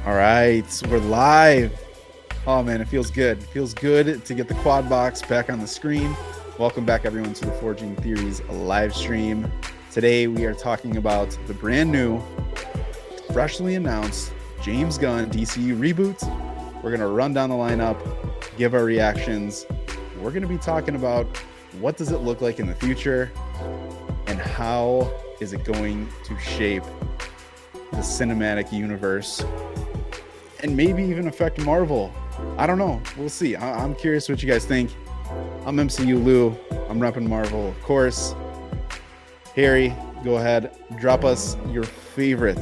All right, we're live. Oh man, it feels good. It feels good to get the quad box back on the screen. Welcome back everyone to the Forging Theories live stream. Today we are talking about the brand new, freshly announced James Gunn DCU reboot. We're going to run down the lineup, give our reactions. We're going to be talking about what does it look like in the future and how is it going to shape the cinematic universe and maybe even affect Marvel. I don't know. We'll see. I'm curious what you guys think. I'm MCU Lou. I'm repping Marvel, of course. Harry, go ahead. Drop us your favorite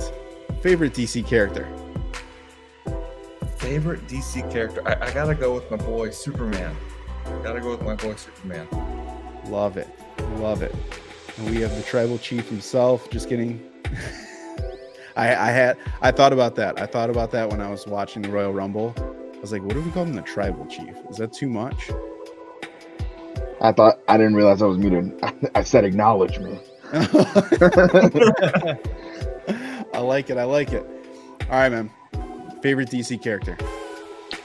DC character. Favorite DC character? I gotta go with my boy Superman. Love it. Love it. And we have the tribal chief himself. Just kidding. I thought about that. I thought about that when I was watching the Royal Rumble. I was like, what if we call him the tribal chief? Is that too much? I didn't realize I was muted. I said acknowledge me. I like it. All right, man. Favorite DC character?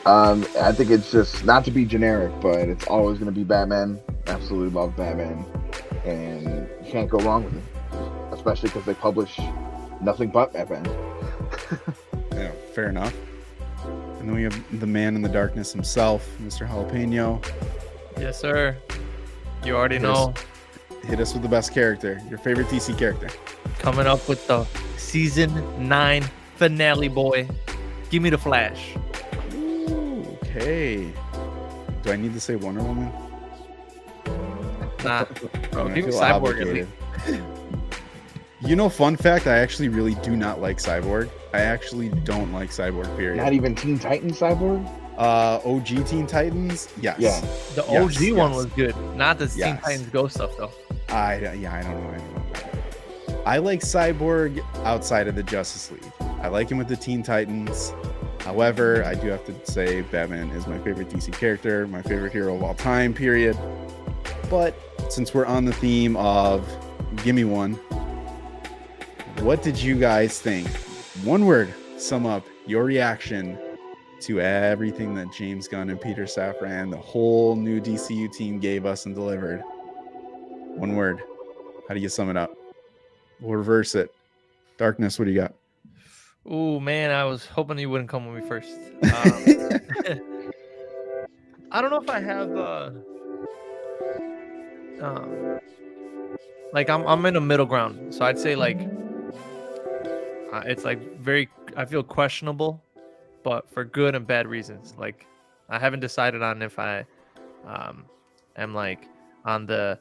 I think it's just not to be generic, but it's always going to be Batman. Absolutely love Batman, and you can't go wrong with him, especially because they publish nothing but Batman. Yeah, fair enough. And then we have the man in the darkness himself, Mr. Jalapeno. Yes, sir. You already know. Hit us with the best character. Your favorite DC character. Coming up with the season 9 finale, boy. Give me the Flash. Ooh, okay. Do I need to say Wonder Woman? Nah. Bro, I give me feel Cyborg at obligated. least. You know, fun fact, I actually really do not like Cyborg. I actually don't like Cyborg, period. Not even Teen Titans Cyborg? OG Teen Titans? Yes. Yeah. The OG one was good. Not the Teen Yes. Titans Go stuff, though. I don't know. I like Cyborg outside of the Justice League. I like him with the Teen Titans. However, I do have to say Batman is my favorite DC character, my favorite hero of all time, period. But since we're on the theme of gimme one, what did you guys think? One word, sum up your reaction to everything that James Gunn and Peter Safran, the whole new DCU team, gave us and delivered. One word. How do you sum it up? We'll reverse it. Darkness, what do you got? Ooh, man, I was hoping you wouldn't come with me first. I don't know if I have like I'm in a middle ground. So I'd say like it's like very, I feel questionable, but for good and bad reasons. Like I haven't decided on if I am like on the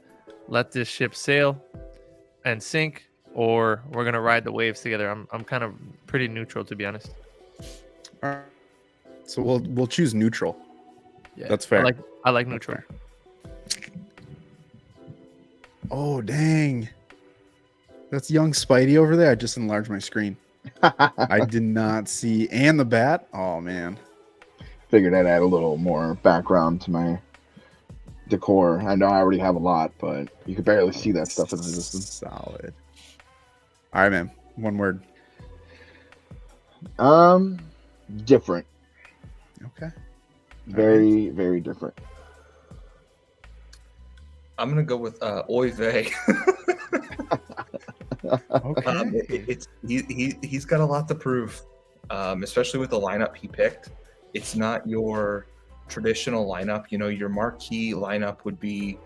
let this ship sail and sink, or we're gonna ride the waves together. I'm kind of pretty neutral, to be honest. All right. So we'll choose neutral. Yeah, That's fair. I like neutral. Oh dang. That's young Spidey over there. I just enlarged my screen. I did not see. And the bat. Oh man. Figured I'd add a little more background to my decor. I know I already have a lot, but you could barely see that stuff in existence. Solid. All right, man. One word. Different. Okay. Very, very different. I'm gonna go with Oy vey. Okay. He's got a lot to prove, especially with the lineup he picked. It's not your traditional lineup. You know, your marquee lineup would be,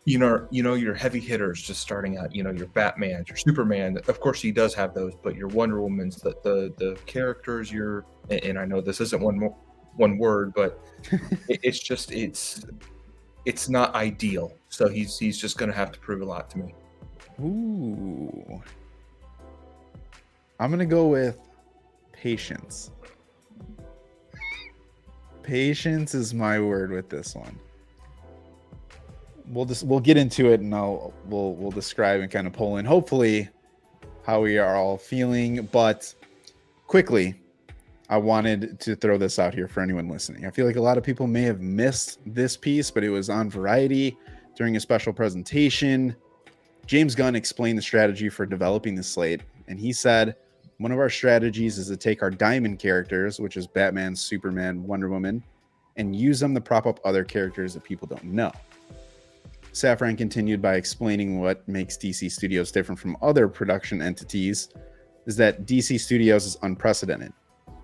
you know, your heavy hitters just starting out. You know, your Batman, your Superman. Of course, he does have those, but your Wonder Woman's, the characters. And I know this isn't one word, but it's not ideal. So he's just gonna have to prove a lot to me. Ooh. I'm gonna go with patience. Patience is my word with this one. We'll get into it, and we'll describe and kind of pull in hopefully how we are all feeling. But quickly, I wanted to throw this out here for anyone listening. I feel like a lot of people may have missed this piece, but it was on Variety during a special presentation. James Gunn explained the strategy for developing the slate, and he said, One of our strategies is to take our diamond characters, which is Batman, Superman, Wonder Woman, and use them to prop up other characters that people don't know. Safran continued by explaining what makes DC Studios different from other production entities is that DC Studios is unprecedented.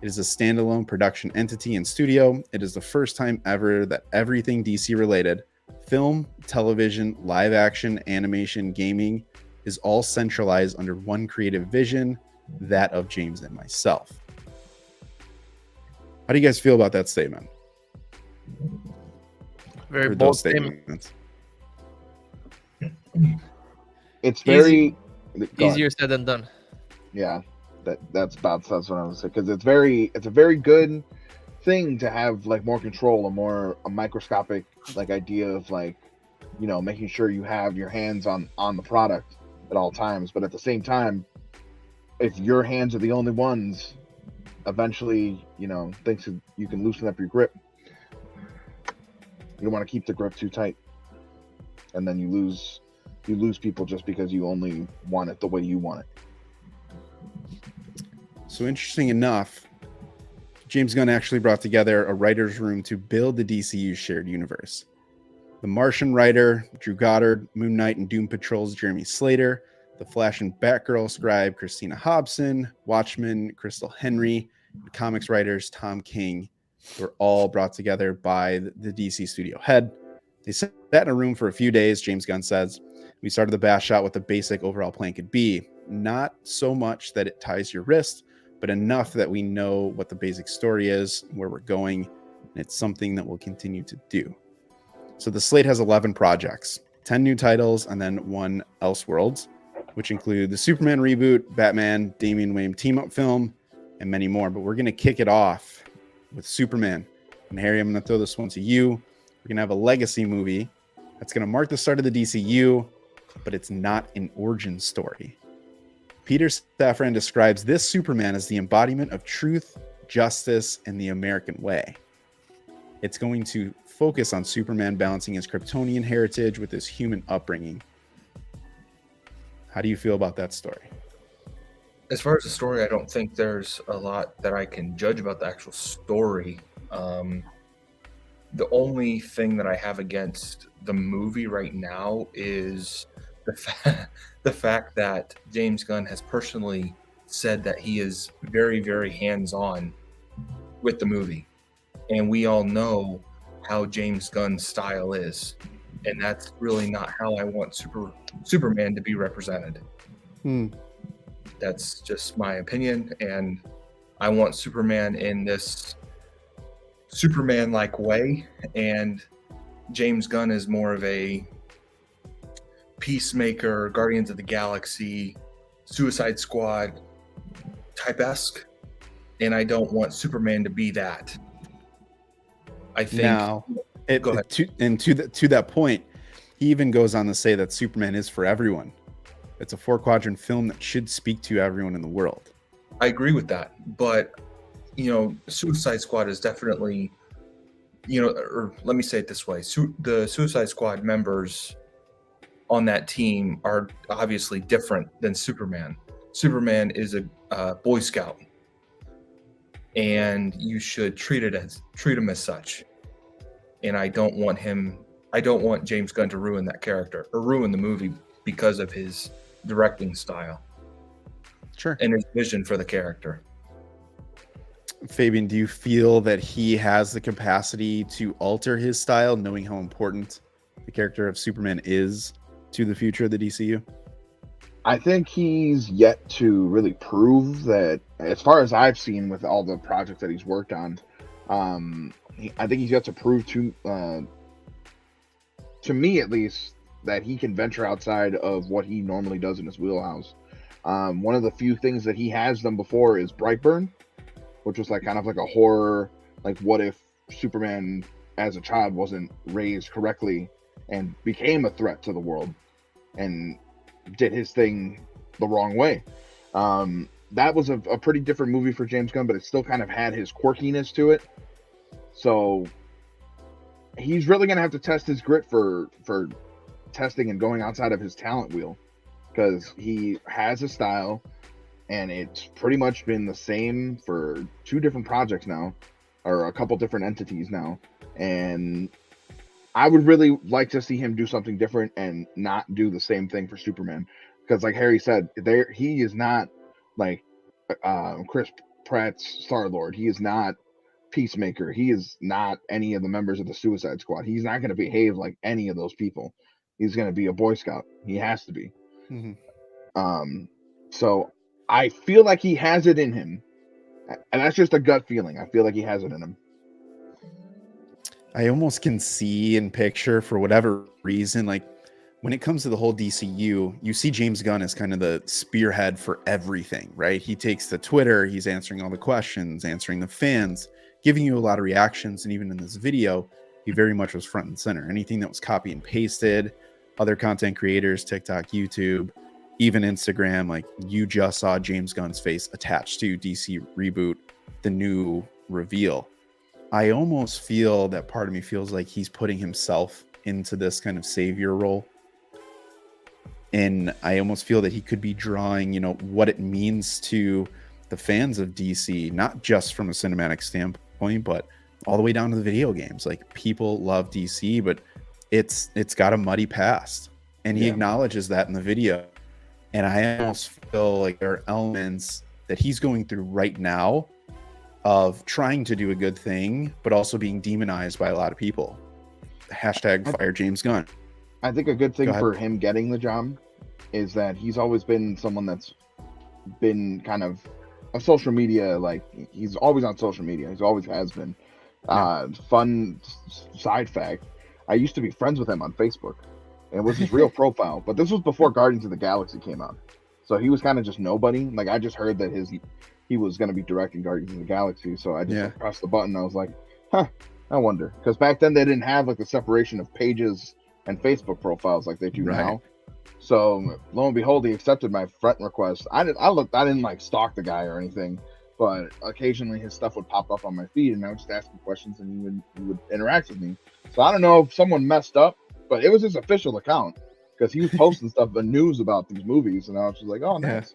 It is a standalone production entity and studio. It is the first time ever that everything DC related, film, television, live action, animation, gaming, is all centralized under one creative vision, that of James and myself. How do you guys feel about that statement? Very Or bold those statement. statements? It's very Easier said than done. Yeah, that's what I was saying, because it's a very good thing to have like more control, a microscopic like idea of like, you know, making sure you have your hands on the product at all times. But at the same time, if your hands are the only ones, eventually, you know, you can loosen up your grip. You don't want to keep the grip too tight, and then you lose people just because you only want it the way you want it. So interesting enough, James Gunn actually brought together a writer's room to build the DCU shared universe. The Martian writer, Drew Goddard, Moon Knight and Doom Patrol's Jeremy Slater, the Flash and Batgirl scribe Christina Hobson, Watchmen, Crystal Henry, and comics writers Tom King were all brought together by the DC studio head. They sat in a room for a few days, James Gunn says. We started the bash shot what the basic overall plan could be. Not so much that it ties your wrist, but enough that we know what the basic story is, where we're going, and it's something that we'll continue to do. So the slate has 11 projects, 10 new titles, and then one Elseworlds, which include the Superman reboot, Batman, Damian Wayne team-up film, and many more. But we're going to kick it off with Superman. And Harry, I'm going to throw this one to you. We're going to have a legacy movie that's going to mark the start of the DCU, but it's not an origin story. Peter Safran describes this Superman as the embodiment of truth, justice, and the American way. It's going to focus on Superman balancing his Kryptonian heritage with his human upbringing. How do you feel about that story? As far as the story, I don't think there's a lot that I can judge about the actual story. The only thing that I have against the movie right now is the fact that James Gunn has personally said that he is very, very hands-on with the movie. And we all know how James Gunn's style is. And that's really not how I want Superman to be represented. That's just my opinion. And I want Superman in this Superman-like way. And James Gunn is more of a Peacemaker, Guardians of the Galaxy, Suicide Squad type-esque. And I don't want Superman to be that. I think... Now, to that point, he even goes on to say that Superman is for everyone. It's a 4-quadrant film that should speak to everyone in the world. I agree with that, but Suicide Squad is definitely, or let me say it this way: the Suicide Squad members on that team are obviously different than Superman. Superman is a Boy Scout, and you should treat him as such. And I don't want James Gunn to ruin that character or ruin the movie because of his directing style. Sure. And his vision for the character. Fabian, do you feel that he has the capacity to alter his style, knowing how important the character of Superman is to the future of the DCU? I think he's yet to really prove that, as far as I've seen with all the projects that he's worked on. I think he's yet to prove to me at least that he can venture outside of what he normally does in his wheelhouse. One of the few things that he has done before is Brightburn, which was like kind of like a horror, like what if Superman as a child wasn't raised correctly and became a threat to the world and did his thing the wrong way. That was a pretty different movie for James Gunn, but it still kind of had his quirkiness to it. So he's really going to have to test his grit for testing and going outside of his talent wheel, because he has a style and it's pretty much been the same for 2 different projects now, or a couple different entities now. And I would really like to see him do something different and not do the same thing for Superman, because like Harry said, he is not like Chris Pratt's Star-Lord. He is not Peacemaker. He is not any of the members of the Suicide Squad. He's not going to behave like any of those people. He's going to be a Boy Scout. He has to be. So I feel like he has it in him, and that's just a gut feeling. I feel like he has it in him. I almost can see and picture, for whatever reason, like when it comes to the whole DCU, you see James Gunn as kind of the spearhead for everything, right? He takes to Twitter, he's answering all the questions, answering the fans, giving you a lot of reactions. And even in this video, he very much was front and center. Anything that was copy and pasted, other content creators, TikTok, YouTube, even Instagram, like you just saw James Gunn's face attached to DC Reboot, the new reveal. I almost feel that part of me feels like he's putting himself into this kind of savior role. And I almost feel that he could be drawing, what it means to the fans of DC, not just from a cinematic standpoint, but all the way down to the video games. Like, people love DC, but it's got a muddy past. And he acknowledges that in the video. And I almost feel like there are elements that he's going through right now of trying to do a good thing, but also being demonized by a lot of people. Hashtag fire James Gunn. I think a good thing for him getting the job is that he's always been someone that's been kind of a social media, like he's always on social media. He's always has been. Fun side fact, I used to be friends with him on Facebook. And it was his real profile, but this was before Guardians of the Galaxy came out. So he was kind of just nobody. Like, I just heard that he was going to be directing Guardians of the Galaxy. So I just pressed the button. I was like, I wonder. Because back then they didn't have like the separation of pages and Facebook profiles like they do now. So lo and behold, he accepted my friend request. I didn't like stalk the guy or anything, but occasionally his stuff would pop up on my feed, and I would just ask him questions, and he would interact with me. So I don't know if someone messed up, but it was his official account, because he was posting stuff, the news about these movies, and I was just like, oh, nice.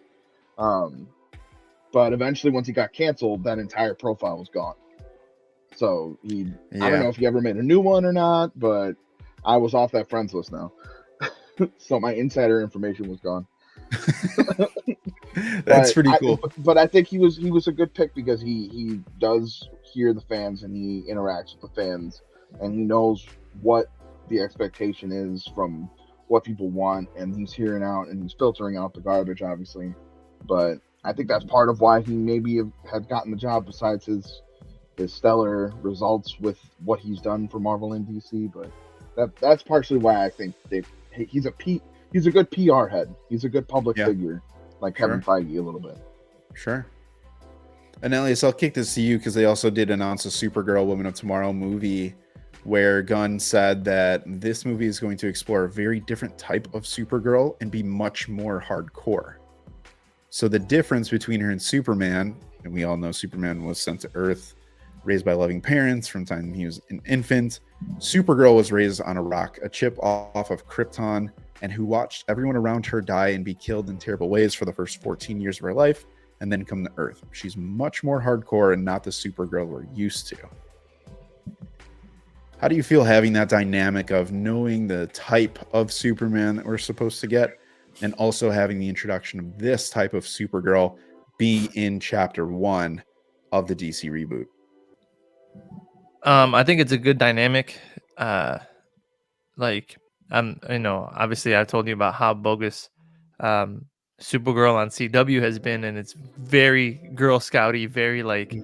But eventually, once he got canceled, that entire profile was gone. So I don't know if he ever made a new one or not, but I was off that friends list now. So my insider information was gone. That's pretty cool. But I think he was a good pick, because he does hear the fans, and he interacts with the fans, and he knows what the expectation is from what people want, and he's hearing out and he's filtering out the garbage, obviously. But I think that's part of why he maybe had gotten the job, besides his stellar results with what he's done for Marvel and DC. But that's partially why I think he's a good PR head. He's a good public figure, like Kevin Feige a little bit. Sure. And Elias, I'll kick this to you, because they also did announce a Supergirl Woman of Tomorrow movie, where Gunn said that this movie is going to explore a very different type of Supergirl and be much more hardcore. So the difference between her and Superman, and we all know Superman was sent to Earth, raised by loving parents from the time he was an infant. Supergirl was raised on a rock, a chip off of Krypton, and who watched everyone around her die and be killed in terrible ways for the first 14 years of her life, and then come to Earth. She's much more hardcore and not the Supergirl we're used to. How do you feel having that dynamic of knowing the type of Superman that we're supposed to get, and also having the introduction of this type of Supergirl be in Chapter 1 of the DC reboot? I think it's a good dynamic. Obviously I told you about how bogus Supergirl on CW has been, and it's very Girl Scouty, very like.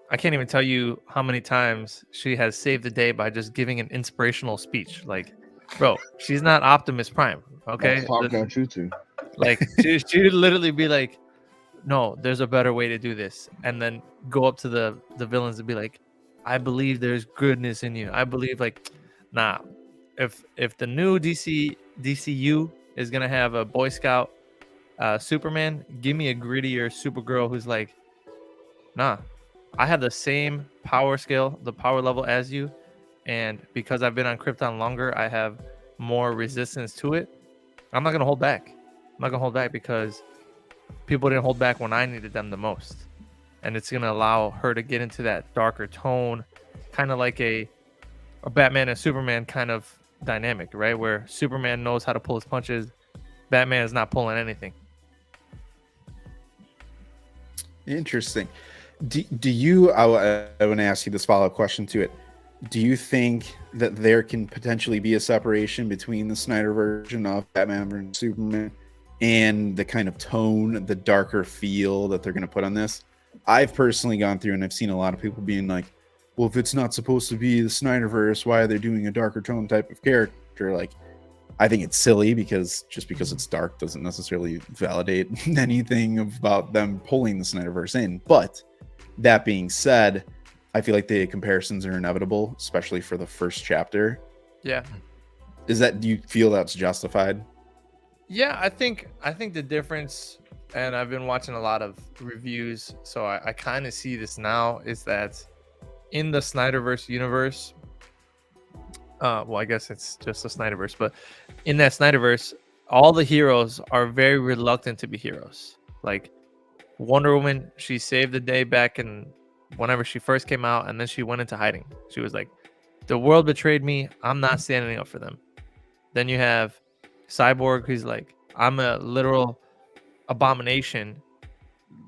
I can't even tell you how many times she has saved the day by just giving an inspirational speech. Like, bro, she's not Optimus Prime, okay? Like, she would literally be like, no, there's a better way to do this. And then go up to the villains and be like, I believe there's goodness in you. I believe, like, nah. If the new DCU is going to have a Boy Scout Superman, give me a grittier Supergirl who's like, nah. I have the same power scale, the power level as you, and because I've been on Krypton longer, I have more resistance to it. I'm not gonna hold back. Because people didn't hold back when I needed them the most. And it's going to allow her to get into that darker tone, kind of like a Batman and Superman kind of dynamic, right? Where Superman knows how to pull his punches. Batman is not pulling anything. Interesting. Do you, I want to ask you this follow-up question to it. Do you think that there can potentially be a separation between the Snyder version of Batman versus Superman and the kind of tone, the darker feel that they're going to put on this? I've personally gone through and I've seen a lot of people being like, well, if it's not supposed to be the Snyderverse, why are they doing a darker tone type of character? Like, I think it's silly because just because it's dark doesn't necessarily validate anything about them pulling the Snyderverse in. But that being said, I feel like the comparisons are inevitable, especially for the first chapter. Yeah. Do you feel that's justified? Yeah, I think the difference, and I've been watching a lot of reviews, so I kind of see this now, is that in the Snyderverse universe, well, I guess it's just the Snyderverse, but in that Snyderverse, all the heroes are very reluctant to be heroes. Like Wonder Woman, she saved the day back in whenever she first came out, and then she went into hiding. She was like, the world betrayed me, I'm not standing up for them. Then you have Cyborg, who's like, I'm a literal abomination,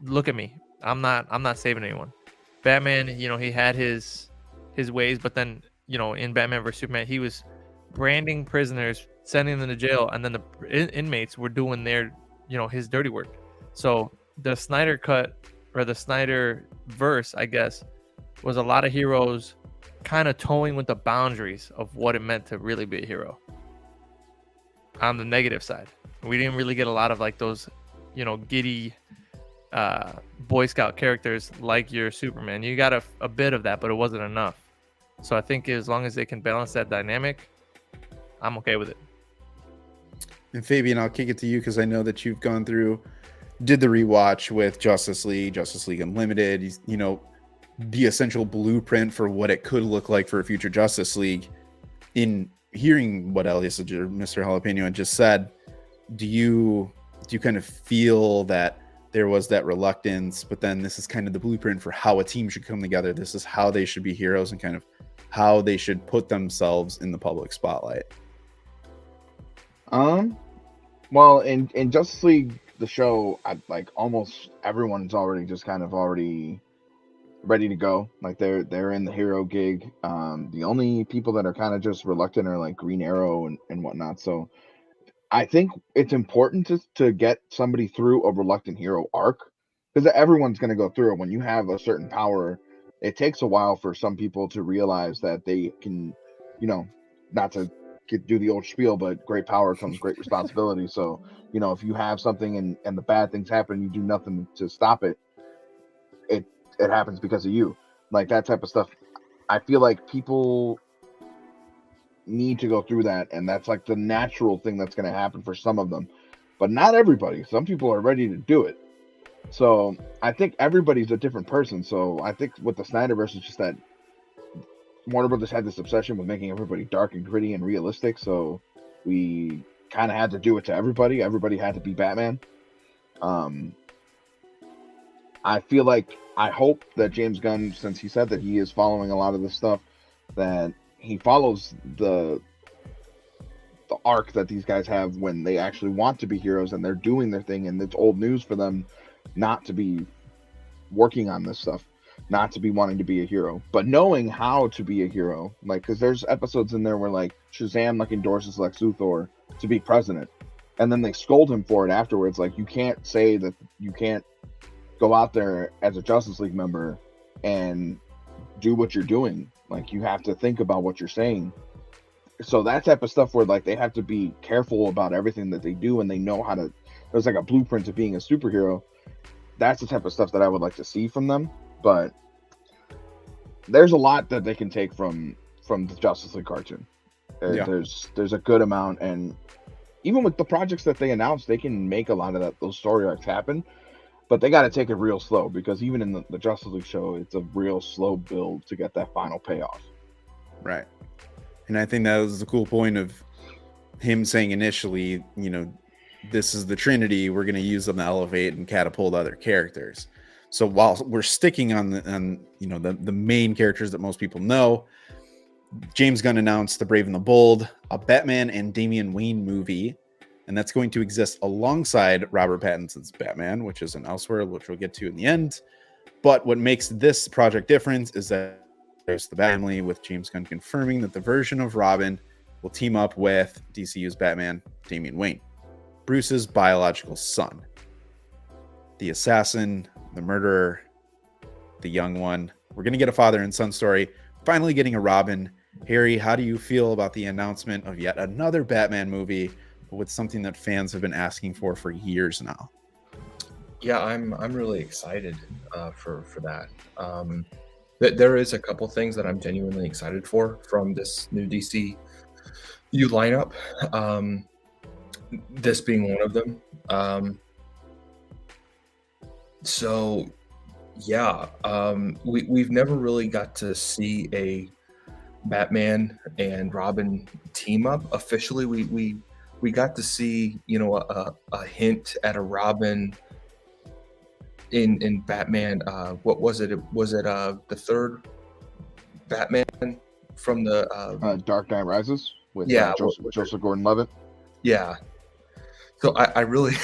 look at me, I'm not saving anyone. Batman, you know, he had his ways, but then, you know, in Batman vs Superman, he was branding prisoners, sending them to jail, and then the inmates were doing their, you know, his dirty work. So the Snyder cut, or the Snyder verse, I guess, was a lot of heroes kind of towing with the boundaries of what it meant to really be a hero. On the negative side, we didn't really get a lot of like those, you know, giddy Boy Scout characters like your Superman. You got a bit of that, but it wasn't enough. So I think as long as they can balance that dynamic, I'm okay with it. And Fabian, I'll kick it to you because I know that you've gone through, did the rewatch with Justice League Unlimited, you know, the essential blueprint for what it could look like for a future Justice League. In hearing what Elias or Mr. Jalapeno had just said, do you kind of feel that there was that reluctance, but then this is kind of the blueprint for how a team should come together? This is how they should be heroes and kind of how they should put themselves in the public spotlight. Well, in Justice League, the show, like almost everyone's already just kind of already ready to go. Like they're in the hero gig. The only people that are kind of just reluctant are like Green Arrow and whatnot. So I think it's important to get somebody through a reluctant hero arc, because everyone's going to go through it. When you have a certain power, it takes a while for some people to realize that they can, you know, not to do the old spiel, but great power comes great responsibility. So, you know, if you have something and the bad things happen, you do nothing to stop it, it happens because of you. Like that type of stuff. I feel like people need to go through that, and that's like the natural thing that's going to happen for some of them, but not everybody. Some people are ready to do it. So I think everybody's a different person. So I think with the Snyderverse, it's just that Warner Brothers had this obsession with making everybody dark and gritty and realistic. So we kind of had to do it to everybody. Everybody had to be Batman. I feel like, I hope that James Gunn, since he said that he is following a lot of this stuff, that he follows the arc that these guys have when they actually want to be heroes and they're doing their thing, and it's old news for them not to be working on this stuff, not to be wanting to be a hero, but knowing how to be a hero. Like, because there's episodes in there where like Shazam like endorses Lex Luthor to be president, and then they scold him for it afterwards. Like, you can't say that, you can't go out there as a Justice League member and do what you're doing. Like, you have to think about what you're saying. So that type of stuff where like they have to be careful about everything that they do, and they know how to, there's like a blueprint to being a superhero. That's the type of stuff that I would like to see from them. But there's a lot that they can take from the Justice League cartoon. Yeah. There's a good amount, and even with the projects that they announced, they can make a lot of those story arcs happen. But they got to take it real slow, because even in the Justice League show, it's a real slow build to get that final payoff. Right. And I think that was the cool point of him saying initially, you know, this is the Trinity. We're going to use them to elevate and catapult other characters. So while we're sticking on the main characters that most people know, James Gunn announced The Brave and the Bold, a Batman and Damian Wayne movie, and that's going to exist alongside Robert Pattinson's Batman, which is an Elseworld, which we'll get to in the end. But what makes this project different is that there's the Bat family, with James Gunn confirming that the version of Robin will team up with DCU's Batman, Damian Wayne, Bruce's biological son. The assassin, the murderer, the young one. We're going to get a father and son story. Finally getting a Robin. Harry, how do you feel about the announcement of yet another Batman movie with something that fans have been asking for years now? Yeah, I'm really excited for that. There is a couple things that I'm genuinely excited for from this new DCU lineup. This being one of them. So yeah, we've never really got to see a Batman and Robin team up officially. We got to see, a hint at a Robin in Batman. What was it? Was it the third Batman from the Dark Knight Rises with Joseph Gordon-Levitt? Yeah. So I really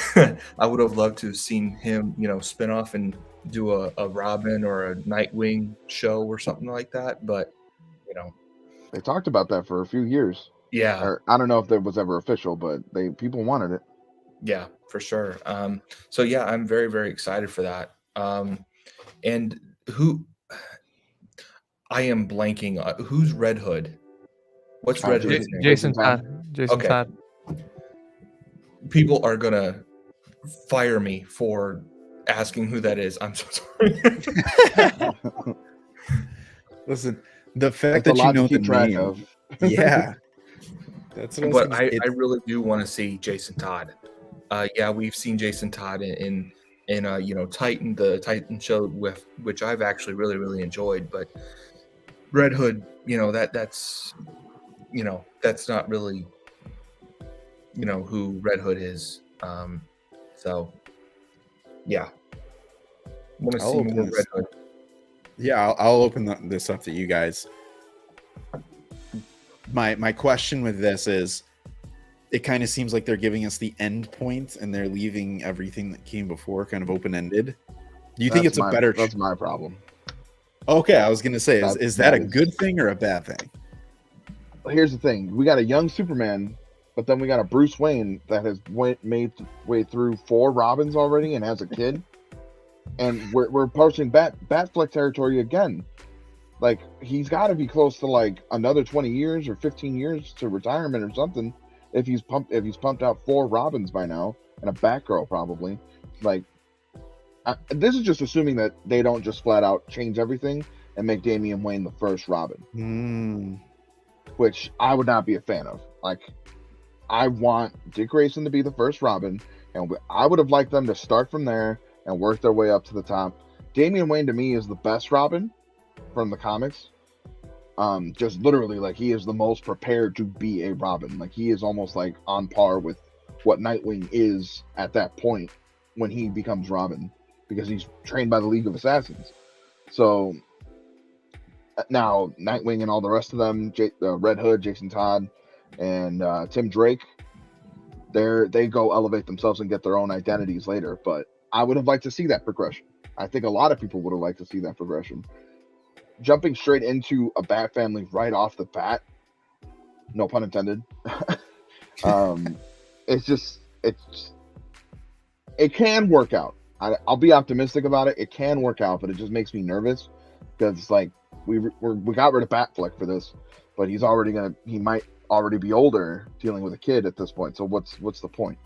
I would have loved to have seen him, spin off and do a Robin or a Nightwing show or something like that. But they talked about that for a few years. Yeah. Or, I don't know if that was ever official, but people wanted it. Yeah, for sure. So yeah, I'm very, very excited for that. And who I am blanking on who's Red Hood? What's Red Hood's name? Jason Todd. Jason Okay. Todd. People are gonna fire me for asking who that is. I'm so sorry. Listen, the fact that you know the name of. Yeah, that's what I really do want to see Jason Todd. Yeah, we've seen Jason Todd in Titan, the Titan show, with which I've actually really, really enjoyed. But Red Hood, that's not really who Red Hood is. So yeah, I want to see more Red Hood. Yeah, I'll open this up to you guys. My question with this is, it kind of seems like they're giving us the end point and they're leaving everything that came before kind of open-ended. Do you think it's a better... That's my problem. Okay, I was going to say, is that a good thing or a bad thing? Here's the thing. We got a young Superman, but then we got a Bruce Wayne that has made way through 4 Robins already and has a kid. And we're approaching Batfleck territory again. Like, he's got to be close to like another 20 years or 15 years to retirement or something. If he's pumped out 4 Robins by now and a Batgirl probably. Like, this is just assuming that they don't just flat out change everything and make Damian Wayne the first Robin, which I would not be a fan of. Like, I want Dick Grayson to be the first Robin, and I would have liked them to start from there and work their way up to the top. Damian Wayne to me is the best Robin from the comics. Just literally, like, he is the most prepared to be a Robin. Like, he is almost like on par with what Nightwing is at that point when he becomes Robin, because he's trained by the League of Assassins. So now Nightwing and all the rest of them, Red Hood, Jason Todd, and Tim Drake, they go elevate themselves and get their own identities later. But I would have liked to see that progression. I think a lot of people would have liked to see that progression. Jumping straight into a Bat family right off the bat, no pun intended. It can work out. I'll be optimistic about it. It can work out, but it just makes me nervous because it's like we got rid of Batfleck for this, but he might already be older, dealing with a kid at this point. So what's the point?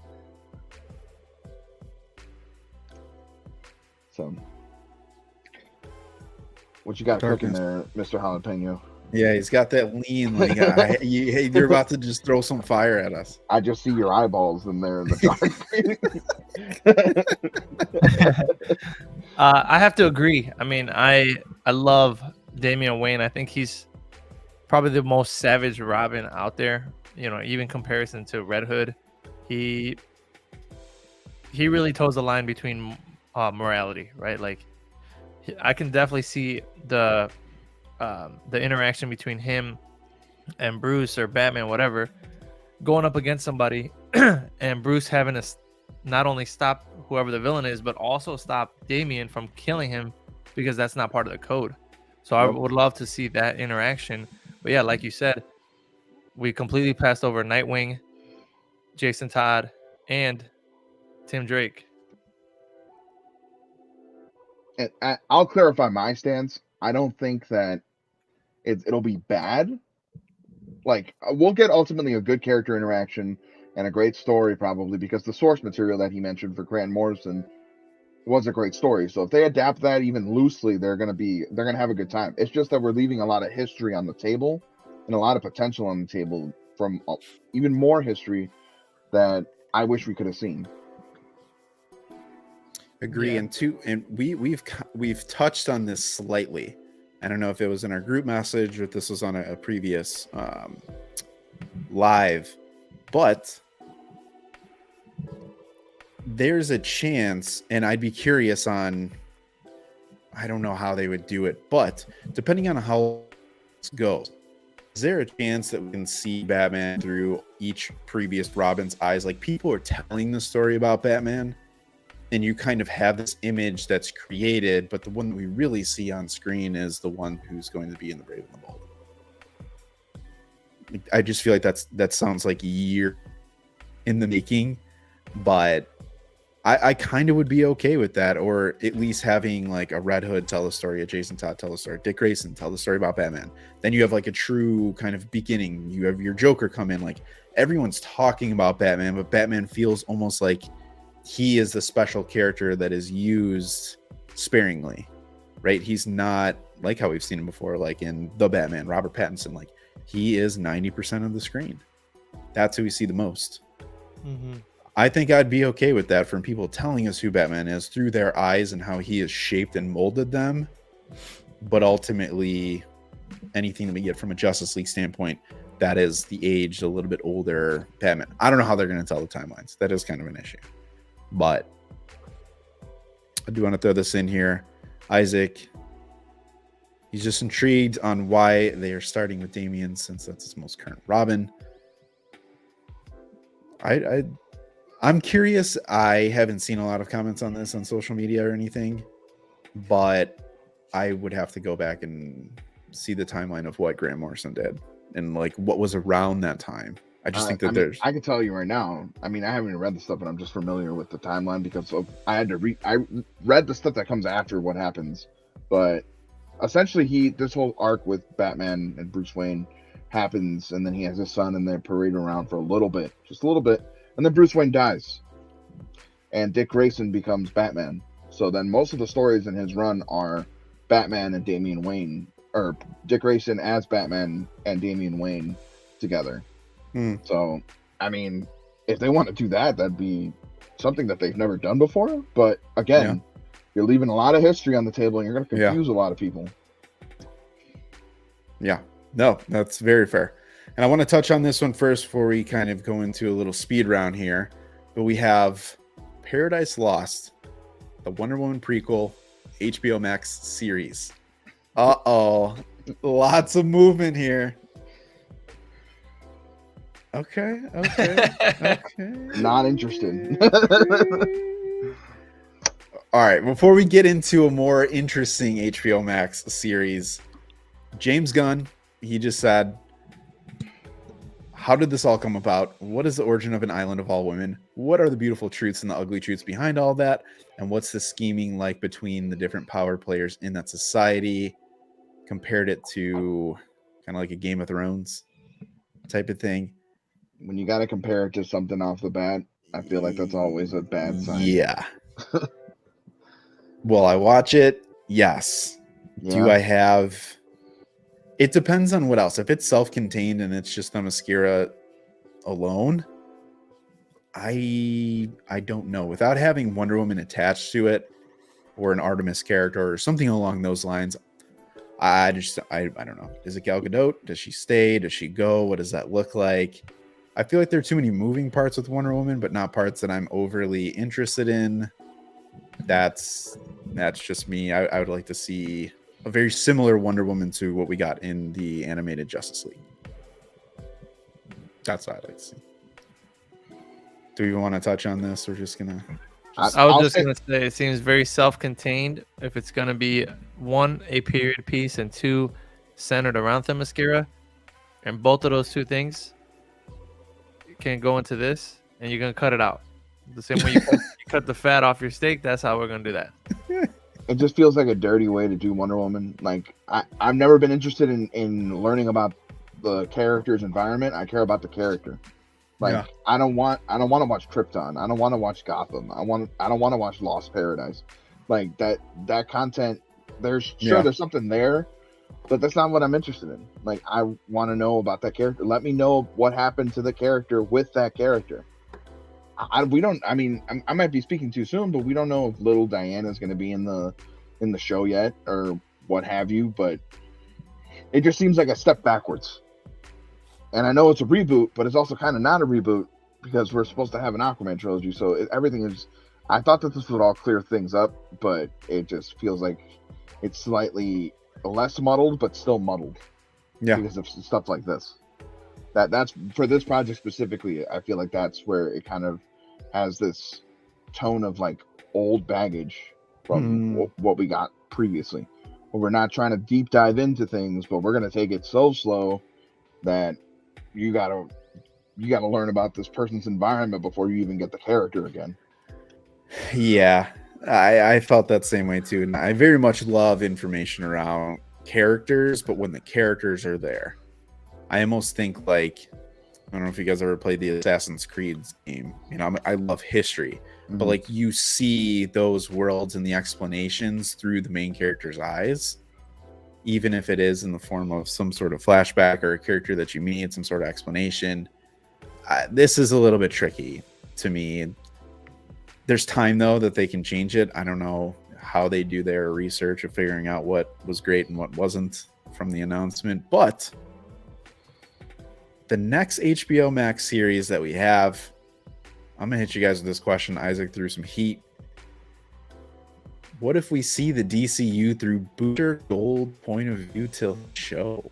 So, what you got cooking there, Mr. Jalapeno? Yeah, he's got that lean. Like, you're about to just throw some fire at us. I just see your eyeballs in there in the dark. I have to agree. I mean, I love Damian Wayne. I think he's probably the most savage Robin out there. Even comparison to Red Hood. He he really toes the line between morality, right? Like I can definitely see the interaction between him and Bruce or Batman, whatever, going up against somebody, and Bruce having to not only stop whoever the villain is, but also stop Damian from killing him because that's not part of the code. So I would love to see that interaction. But yeah, like you said, we completely passed over Nightwing, Jason Todd, and Tim Drake. And I'll clarify my stance. I don't think that it'll be bad. Like, we'll get ultimately a good character interaction and a great story probably, because the source material that he mentioned for Grant Morrison was a great story. So if they adapt that even loosely, they're gonna have a good time. It's just that we're leaving a lot of history on the table and a lot of potential on the table from even more history that I wish we could have seen. Agree. Yeah. And we've touched on this slightly. I don't know if it was in our group message or if this was on a previous live, but there's a chance, and I'd be curious on, I don't know how they would do it, but depending on how it goes, is there a chance that we can see Batman through each previous Robin's eyes? Like, people are telling the story about Batman, and you kind of have this image that's created, but the one that we really see on screen is the one who's going to be in The Brave and the Bold. I just feel like that sounds like a year in the making, but I kind of would be okay with that, or at least having like a Red Hood tell the story, a Jason Todd tell the story, Dick Grayson tell the story about Batman. Then you have like a true kind of beginning. You have your Joker come in, like everyone's talking about Batman, but Batman feels almost like he is the special character that is used sparingly, right? He's not like how we've seen him before, like in The Batman, Robert Pattinson, like he is 90% of the screen. That's who we see the most. Mm-hmm. I think I'd be okay with that, from people telling us who Batman is through their eyes and how he has shaped and molded them. But ultimately, anything that we get from a Justice League standpoint, that is the aged, a little bit older Batman. I don't know how they're going to tell the timelines. That is kind of an issue. But I do want to throw this in here. Isaac, he's just intrigued on why they are starting with Damian, since that's his most current Robin. I'm curious. I haven't seen a lot of comments on this on social media or anything, but I would have to go back and see the timeline of what Grant Morrison did and like what was around that time. I just think that I can tell you right now. I mean, I haven't even read the stuff, but I'm just familiar with the timeline because I had to I read the stuff that comes after what happens. But essentially, this whole arc with Batman and Bruce Wayne happens, and then he has his son, and they parade around for a little bit, just a little bit. And then Bruce Wayne dies, and Dick Grayson becomes Batman. So then most of the stories in his run are Batman and Damian Wayne, or Dick Grayson as Batman and Damian Wayne together. So, I mean, if they want to do that, that'd be something that they've never done before. But again, you're leaving a lot of history on the table, and you're going to confuse a lot of people. Yeah, no, that's very fair. And I want to touch on this one first before we kind of go into a little speed round here. But we have Paradise Lost, the Wonder Woman prequel, HBO Max series. Uh-oh. Lots of movement here. Okay. Not interested. All right. Before we get into a more interesting HBO Max series, James Gunn, he just said, how did this all come about? What is the origin of an island of all women? What are the beautiful truths and the ugly truths behind all that? And what's the scheming like between the different power players in that society? Compared it to kind of like a Game of Thrones type of thing. When you got to compare it to something off the bat, I feel like that's always a bad sign. Yeah. Will I watch it? Yes. Yeah. Do I have... It depends on what else. If it's self-contained and it's just Themyscira alone, I don't know. Without having Wonder Woman attached to it, or an Artemis character or something along those lines, I don't know. Is it Gal Gadot? Does she stay? Does she go? What does that look like? I feel like there are too many moving parts with Wonder Woman, but not parts that I'm overly interested in. That's just me. I would like to see a very similar Wonder Woman to what we got in the animated Justice League. That's what I'd like to see. Do you want to touch on this? We're just gonna. I was just gonna say it seems very self-contained. If it's gonna be one, a period piece, and two, centered around Themyscira, and both of those two things can go into this, and you're gonna cut it out. The same way you cut the fat off your steak, that's how we're gonna do that. It just feels like a dirty way to do Wonder Woman. Like I've never been interested in learning about the character's environment. I care about the character. Like yeah. I don't want to watch Krypton. I don't want to watch Gotham. I don't want to watch Lost Paradise. Like that content. There's something there, but that's not what I'm interested in. Like I want to know about that character. Let me know what happened to the character with that character. I might be speaking too soon, but we don't know if little Diana's going to be in the show yet or what have you. But it just seems like a step backwards. And I know it's a reboot, but it's also kind of not a reboot because we're supposed to have an Aquaman trilogy. So everything is. I thought that this would all clear things up, but it just feels like it's slightly less muddled, but still muddled. Yeah. Because of stuff like this. That's for this project specifically. I feel like that's where it kind of has this tone of like old baggage from what we got previously. Where we're not trying to deep dive into things, but we're going to take it so slow that you gotta learn about this person's environment before you even get the character again. Yeah, I felt that same way too, and I very much love information around characters, but when the characters are there, I almost think like, I don't know if you guys ever played the Assassin's Creed game. You know, I love history, but like you see those worlds and the explanations through the main character's eyes. Even if it is in the form of some sort of flashback or a character that you meet, some sort of explanation. This is a little bit tricky to me. There's time, though, that they can change it. I don't know how they do their research of figuring out what was great and what wasn't from the announcement. But the next HBO Max series that we have, I'm going to hit you guys with this question. Isaac threw some heat. What if we see the DCU through Booster Gold point of view till show?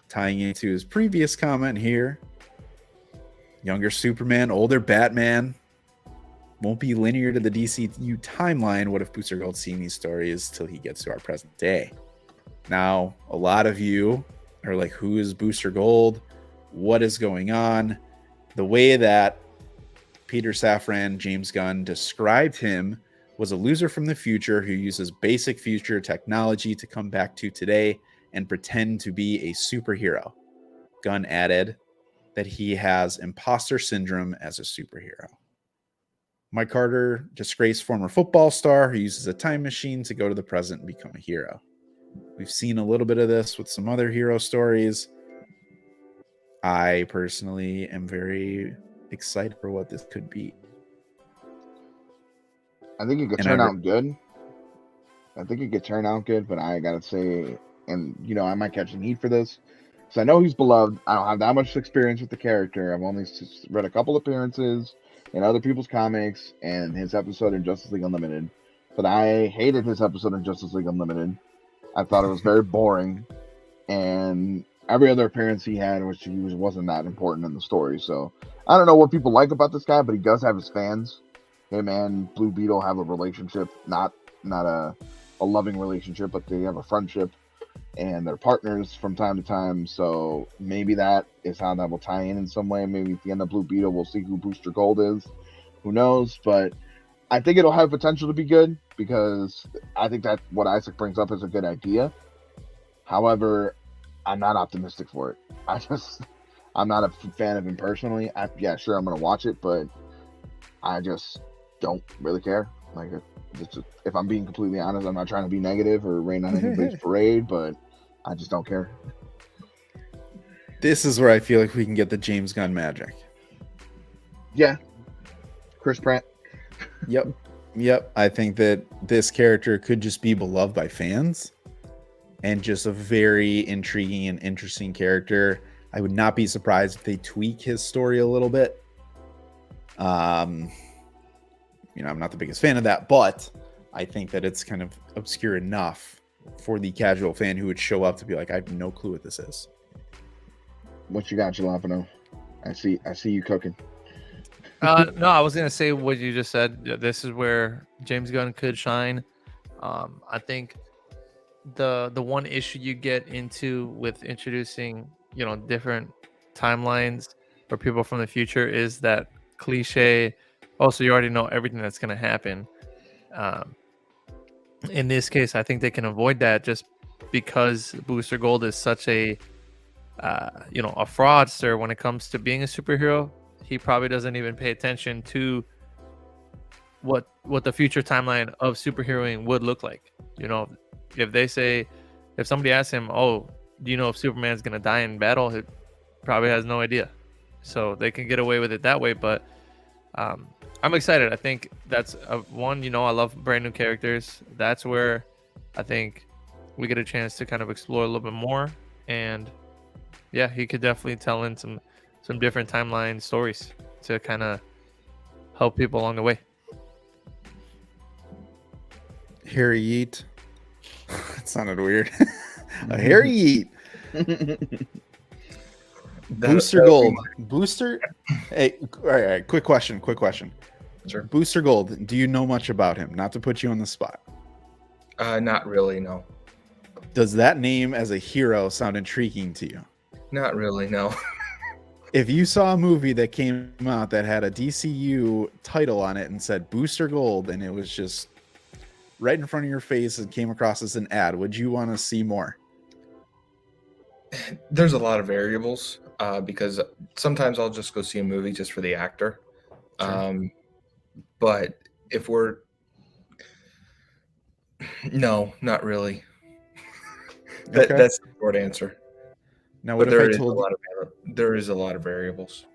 Tying into his previous comment here, younger Superman, older Batman, won't be linear to the DCU timeline. What if Booster Gold's seeing these stories till he gets to our present day? Now, a lot of you are like, who is Booster Gold? What is going on? The way that Peter Safran, James Gunn described him was a loser from the future who uses basic future technology to come back to today and pretend to be a superhero. Gunn added that he has imposter syndrome as a superhero. Mike Carter, disgraced former football star who uses a time machine to go to the present and become a hero. We've seen a little bit of this with some other hero stories. I personally am very excited for what this could be. I think it could turn out good. But I gotta say, and you know, I might catch some heat for this, because I know he's beloved. I don't have that much experience with the character. I've only read a couple appearances in other people's comics and his episode in Justice League Unlimited. But I hated his episode in Justice League Unlimited. I thought it was very boring, and every other appearance he had, wasn't that important in the story. So I don't know what people like about this guy, but he does have his fans. Him and Blue Beetle have a relationship, not a loving relationship, but they have a friendship, and they're partners from time to time. So maybe that is how that will tie in some way. Maybe at the end of Blue Beetle, we'll see who Booster Gold is. Who knows? But I think it'll have potential to be good, because I think that what Isaac brings up is a good idea. However, I'm not optimistic for it. I'm not a fan of him personally. Yeah, sure, I'm going to watch it, but I just don't really care. Like, if I'm being completely honest, I'm not trying to be negative or rain on anybody's parade, but I just don't care. This is where I feel like we can get the James Gunn magic. Yeah. Chris Pratt. Yep. I think that this character could just be beloved by fans and just a very intriguing and interesting character. I would not be surprised if they tweak his story a little bit. I'm not the biggest fan of that, but I think that it's kind of obscure enough for the casual fan who would show up to be like, I have no clue what this is. What you got, Jalapeno? I see you cooking. No, I was gonna say what you just said. This is where James Gunn could shine. I think the one issue you get into with introducing, different timelines for people from the future is that cliche. Also, you already know everything that's gonna happen. In this case, I think they can avoid that just because Booster Gold is such a fraudster when it comes to being a superhero. He probably doesn't even pay attention to what the future timeline of superheroing would look like. If somebody asks him, "Oh, do you know if Superman's gonna die in battle?" He probably has no idea. So they can get away with it that way. But I'm excited. I think that's one. I love brand new characters. That's where I think we get a chance to kind of explore a little bit more. And yeah, he could definitely tell in some different timeline stories to kind of help people along the way. Harry Yeet. It sounded weird. A Harry Yeet. Booster Gold. Booster. Hey, all right. Quick question. Sure. Booster Gold. Do you know much about him? Not to put you on the spot. Not really, no. Does that name as a hero sound intriguing to you? Not really, no. If you saw a movie that came out that had a DCU title on it and said Booster Gold, and it was just right in front of your face and came across as an ad, would you want to see more? There's a lot of variables because sometimes I'll just go see a movie just for the actor. Sure. But if no, not really. That's the short answer. Now, what if I told you there is a lot of variables?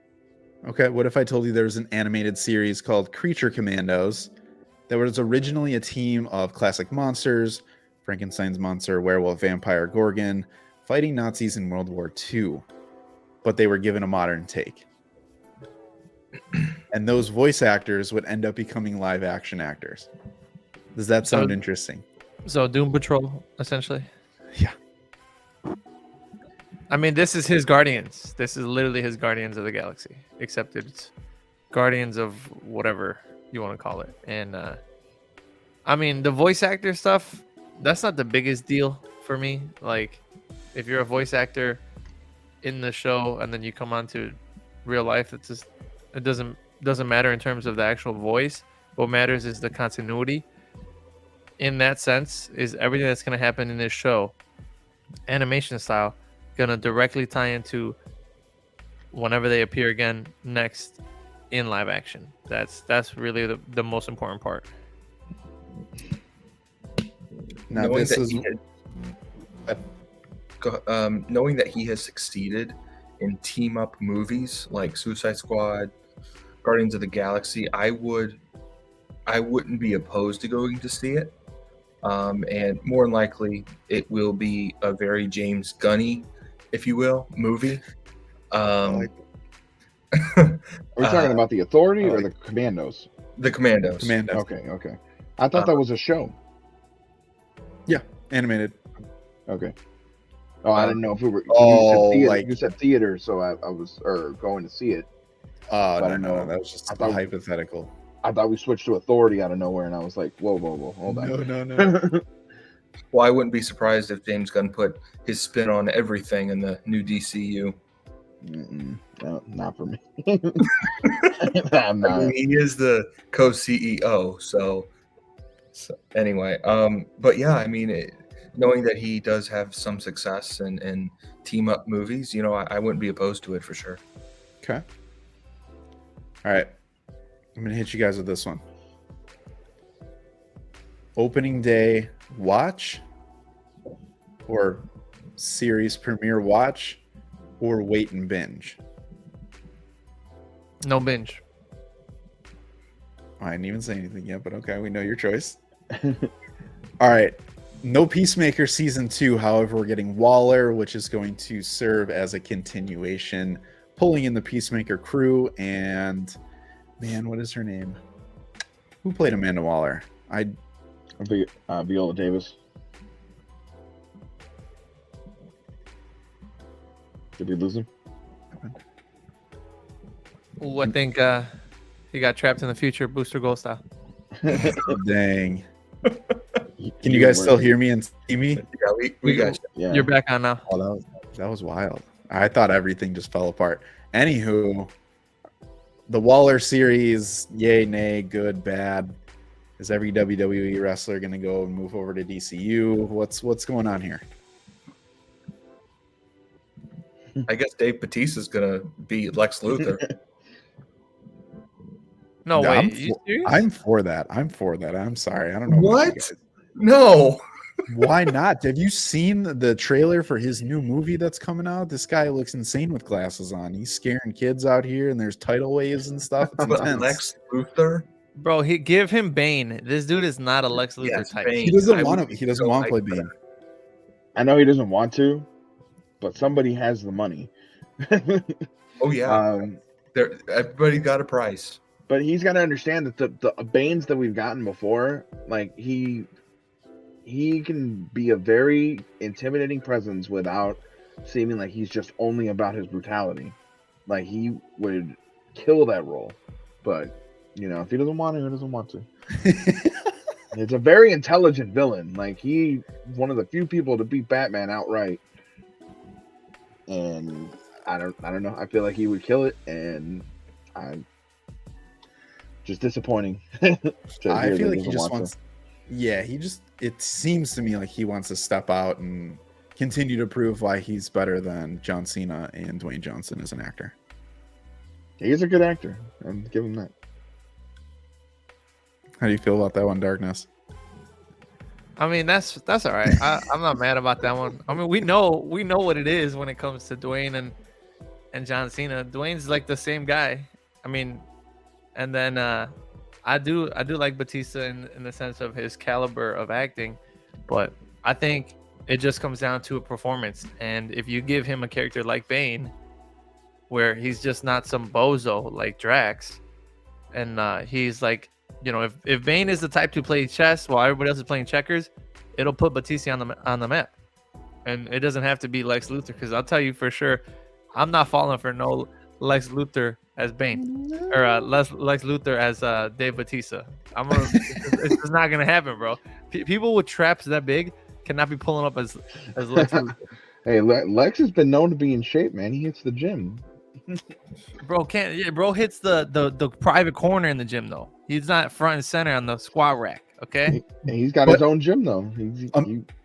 Okay, what if I told you there was an animated series called Creature Commandos that was originally a team of classic monsters, Frankenstein's monster, werewolf, vampire, Gorgon, fighting Nazis in World War II, but they were given a modern take. And those voice actors would end up becoming live action actors. Does that sound interesting? So Doom Patrol, essentially. Yeah. I mean, this is his Guardians. This is literally his Guardians of the Galaxy, except it's Guardians of whatever you want to call it. And I mean, the voice actor stuff, that's not the biggest deal for me. Like, if you're a voice actor in the show and then you come on to real life, it's just, it doesn't matter in terms of the actual voice. What matters is the continuity. In that sense, is everything that's going to happen in this show, animation style, going to directly tie into whenever they appear again next in live action. That's really the most important part. Now, knowing that he has succeeded in team up movies like Suicide Squad, Guardians of the Galaxy, I wouldn't be opposed to going to see it. And more than likely, it will be a very James Gunny, if you will, movie. Are we talking about the Authority or the Commandos? The Commandos. Okay. I thought that was a show. Yeah, animated. Okay. Oh, I didn't know if we were. You said theater, so I was going to see it. Oh, no, that was just a hypothetical. I thought we switched to Authority out of nowhere, and I was like, whoa, hold on. No. Well, I wouldn't be surprised if James Gunn put his spin on everything in the new DCU. No, not for me. I'm not. I mean, he is the co-CEO, so anyway. But yeah, I mean, knowing that he does have some success in team up movies, I wouldn't be opposed to it for sure. Okay. All right. I'm going to hit you guys with this one. Opening day watch or series premiere watch or wait and binge? No binge. I didn't even say anything yet, but okay, we know your choice. All right. No Peacemaker season 2. However, we're getting Waller, which is going to serve as a continuation, pulling in the Peacemaker crew. And man, what is her name? Who played Amanda Waller? Viola Davis. Did we lose him? Ooh, I think he got trapped in the future, Booster Gold style. Dang. Can you guys still hear me and see me? Yeah, we got you. Yeah. You're back on now. Oh, that was wild. I thought everything just fell apart. Anywho, the Waller series, yay, nay, good, bad. Is every WWE wrestler going to go and move over to DCU? What's going on here? I guess Dave Bautista's gonna be Lex Luthor. No way. I'm You serious? I'm for that. I'm sorry. I don't know. about you What? guys. No. Why not? Have you seen the trailer for his new movie that's coming out? This guy looks insane with glasses on. He's scaring kids out here, and there's tidal waves and stuff. It's But intense. Lex Luthor? Bro, give him Bane. This dude is not a Lex Luthor Yes, type. Bane. He doesn't I want would to. be He doesn't so want to play hyped for Bane. I know he doesn't want to, but somebody has the money. Oh yeah. Everybody got a price. But he's got to understand that the Banes that we've gotten before, like he can be a very intimidating presence without seeming like he's just only about his brutality. Like he would kill that role. But if he doesn't want to, he doesn't want to. It's a very intelligent villain. Like he's one of the few people to beat Batman outright. And I don't know. I feel like he would kill it, and I'm just disappointing. I feel like he just wants. Yeah, it seems to me like he wants to step out and continue to prove why he's better than John Cena and Dwayne Johnson as an actor. He's a good actor. I'm give him that. How do you feel about that one, Darkness? I mean, that's all right. I'm not mad about that one. I mean, we know what it is when it comes to Dwayne and John Cena. Dwayne's like the same guy. I mean, and then I do like Batista in the sense of his caliber of acting, but I think it just comes down to a performance. And if you give him a character like Bane, where he's just not some bozo like Drax, and he's like, if Bane is the type to play chess while everybody else is playing checkers, it'll put Batista on the map. And it doesn't have to be Lex Luthor, because I'll tell you for sure, I'm not falling for no Lex Luthor as Bane or Lex Luthor as Dave Bautista. It's just not gonna happen, bro. People with traps that big cannot be pulling up as Lex Luthor. Hey, Lex has been known to be in shape, man. He hits the gym. Bro hits the private corner in the gym though. He's not front and center on the squat rack. Okay. He's got his own gym though. He's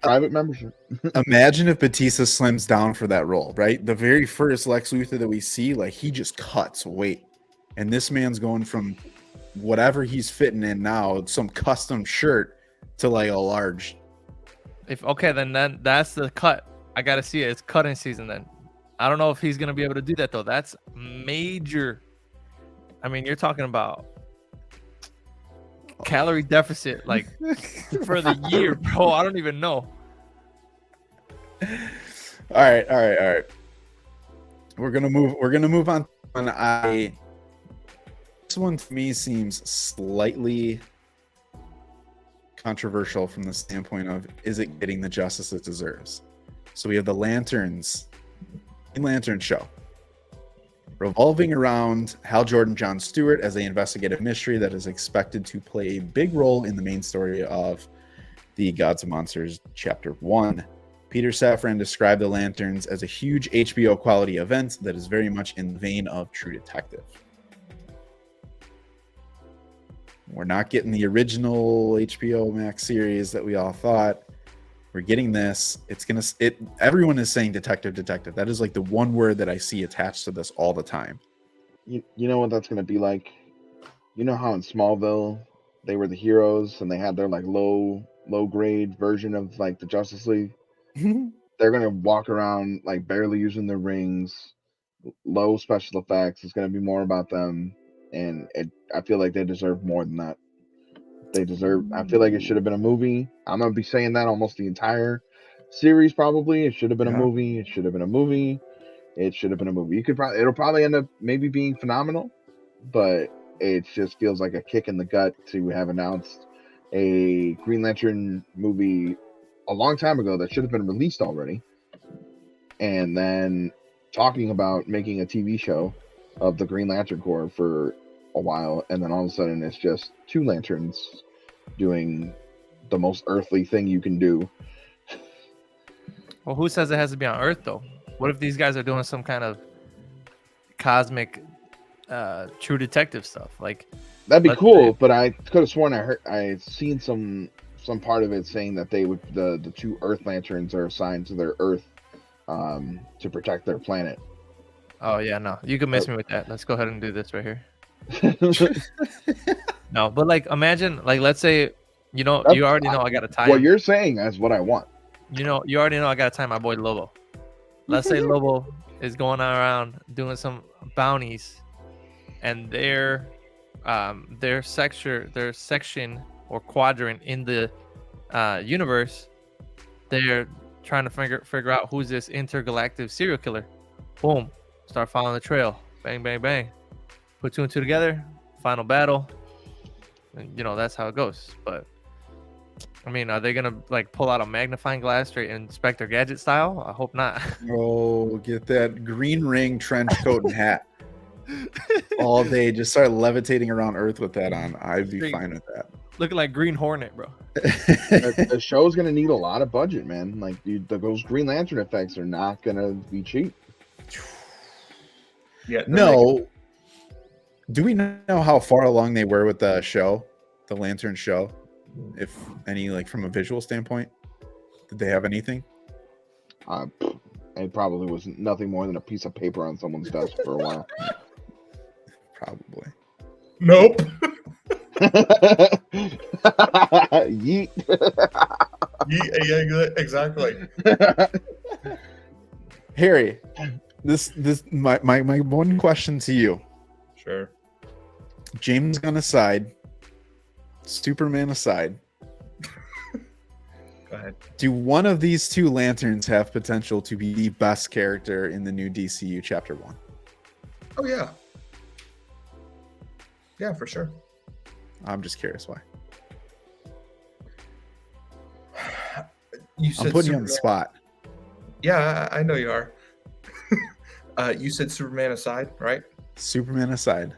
private membership. Imagine if Batista slims down for that role, right? The very first Lex Luthor that we see, like he just cuts weight, and this man's going from whatever he's fitting in now, some custom shirt, to like a large. Then that's the cut. I gotta see it. It's cutting season then. I don't know if he's gonna be able to do that though. That's major. I mean, you're talking about calorie deficit like for the year, bro. I don't even know. All right. We're gonna move on. This one to me seems slightly controversial from the standpoint of, is it getting the justice it deserves? So we have the Lanterns, Green Lantern show, revolving around Hal Jordan, Jon Stewart as an investigative mystery that is expected to play a big role in the main story of the Gods and Monsters Chapter 1. Peter Safran described the Lanterns as a huge HBO quality event that is very much in the vein of True Detective. We're not getting the original HBO Max series that we all thought. We're getting this. Everyone is saying detective. That is like the one word that I see attached to this all the time. You know what that's gonna be like? You know how in Smallville they were the heroes and they had their like low grade version of like the Justice League? They're gonna walk around like barely using their rings, low special effects. It's gonna be more about them, and I feel like they deserve more than that. They deserve. I feel like it should have been a movie. I'm gonna be saying that almost the entire series. Probably it should have been a Yeah. movie. It should have been a movie. It should have been a movie. It'll probably end up maybe being phenomenal, but it just feels like a kick in the gut to have announced a Green Lantern movie a long time ago that should have been released already, and then talking about making a TV show of the Green Lantern Corps for a while, and then all of a sudden it's just two lanterns doing the most earthly thing you can do. Well, who says it has to be on Earth though? What if these guys are doing some kind of cosmic True Detective stuff? Like That'd be let's cool, say- but I could have sworn I seen some part of it saying that they would the two Earth lanterns are assigned to their Earth to protect their planet. Oh yeah, no, you can miss me with that. Let's go ahead and do this right here. No, but like imagine, like let's say, you already know I got to tie. What him. you're saying is what I want. You already know I got to tie my boy Lobo. Let's say Lobo is going around doing some bounties, and their section or quadrant in the universe, they're trying to figure out who's this intergalactic serial killer. Boom, start following the trail. Bang, bang, bang. Put two and two together. Final battle. And, that's how it goes. But I mean, are they gonna like pull out a magnifying glass straight Inspector Gadget style? I hope not. Oh, get that green ring, trench coat, and hat all day. Just start levitating around Earth with that on. I'd be Straight. fine with that. Looking like Green Hornet, bro. The show's gonna need a lot of budget, man. Like those Green Lantern effects are not gonna be cheap. Yeah. No. Do we know how far along they were with the show, the Lantern show? If any, like from a visual standpoint, did they have anything? It probably was nothing more than a piece of paper on someone's desk for a while. Probably. Nope. Yeet. Yeah, exactly. Harry, this my one question to you. Sure. James Gunn aside, Superman aside, Go ahead. do one of these two lanterns have potential to be the best character in the new DCU Chapter 1? Oh yeah. Yeah, for sure. I'm just curious why. You said I'm putting you on Superman. the spot. Yeah, I know you are. You said Superman aside, right? Superman aside.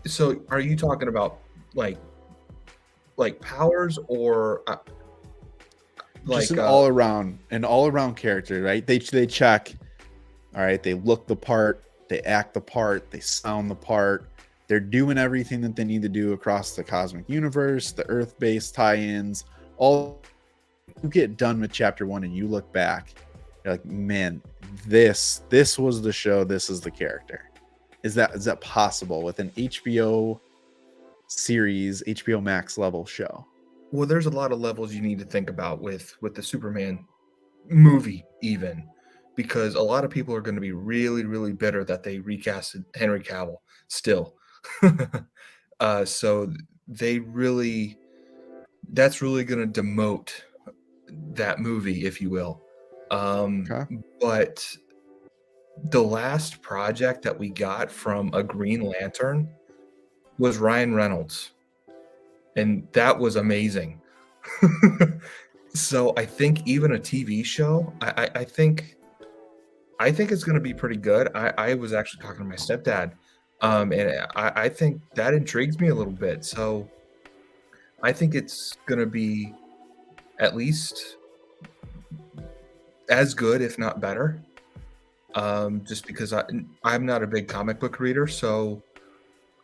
So, are you talking about like powers or Just an all around character, right? They check. All right, they look the part, they act the part, they sound the part. They're doing everything that they need to do across the cosmic universe, the Earth-based tie-ins. All you get done with Chapter 1 and you look back, you're like, man, this was the show. This is the character. Is that possible with an HBO series, HBO Max level show? Well, there's a lot of levels you need to think about with the Superman movie, even because a lot of people are going to be really, really bitter that they recasted Henry Cavill still. So that's really going to demote that movie, if you will. Okay. But the last project that we got from a Green Lantern was Ryan Reynolds, and that was amazing. So I think even a TV show, I think it's going to be pretty good. I was actually talking to my stepdad, and I think that intrigues me a little bit. So I think it's going to be at least as good, if not better. Just because I'm not a big comic book reader, so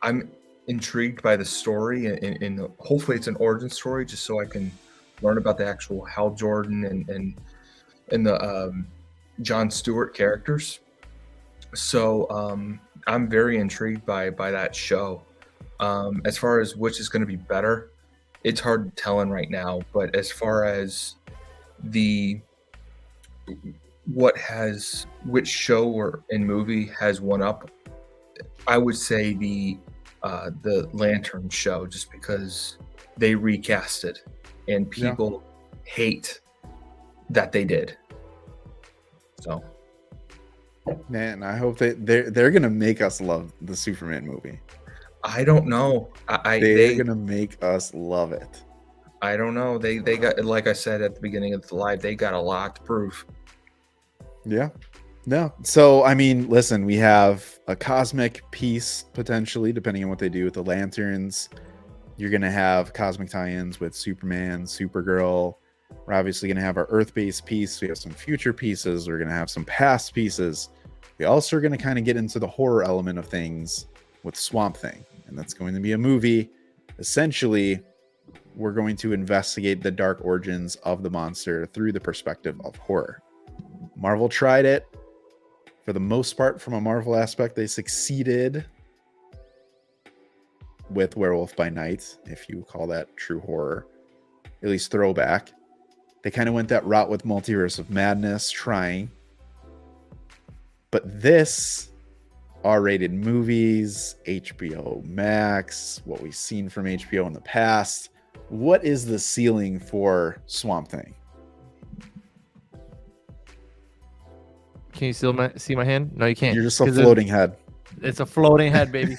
I'm intrigued by the story, and hopefully it's an origin story, just so I can learn about the actual Hal Jordan and the John Stewart characters. So I'm very intrigued by that show. As far as which is going to be better, it's hard telling right now. But as far as which show or in movie has one up, I would say the Lantern show, just because they recast it, and people hate that they did. So, Man, I hope they're gonna make us love the Superman movie. I don't know. They're gonna make us love it. I don't know. They got, like I said at the beginning of the live, they got a lot to prove. Yeah. No. So, I mean, listen, we have a cosmic piece potentially, depending on what they do with the lanterns. You're going to have cosmic tie-ins with Superman, Supergirl. We're obviously going to have our Earth-based piece. We have some future pieces. We're going to have some past pieces. We also are going to kind of get into the horror element of things with Swamp Thing. And that's going to be a movie. Essentially, we're going to investigate the dark origins of the monster through the perspective of horror. Marvel tried it. For the most part, from a Marvel aspect, they succeeded with Werewolf by Night, if you call that true horror, at least throwback. They kind of went that route with Multiverse of Madness, trying. But this, R-rated movies, HBO Max, what we've seen from HBO in the past, what is the ceiling for Swamp Thing? Can you still see my hand? No, you can't. You're just a floating head. It's a floating head, baby.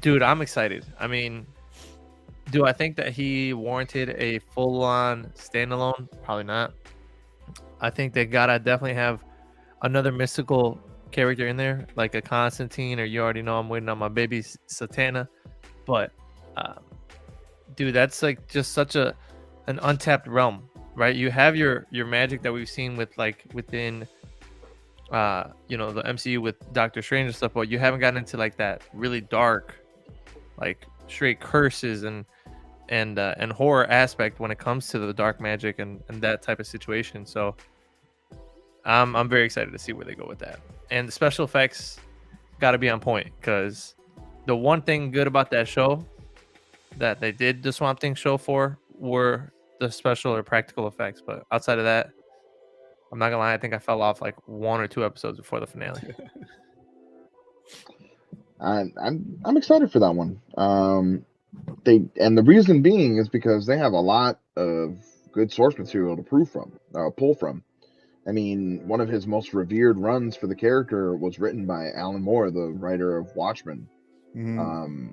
Dude, I'm excited. I mean, do I think that he warranted a full-on standalone? Probably not. I think they gotta definitely have another mystical character in there, like a Constantine, or you already know I'm waiting on my baby Satana. But, dude, that's like just such an untapped realm. Right, you have your magic that we've seen with like within, the MCU with Doctor Strange and stuff, but you haven't gotten into like that really dark, like straight curses and horror aspect when it comes to the dark magic and that type of situation. So, I'm very excited to see where they go with that. And the special effects got to be on point, because the one thing good about that show that they did the Swamp Thing show for were the special or practical effects. But outside of that, I'm not gonna lie, I think I fell off like 1 or 2 episodes before the finale. I'm excited for that one. The reason being is because they have a lot of good source material to pull from. I mean, one of his most revered runs for the character was written by Alan Moore, the writer of Watchmen. Mm-hmm.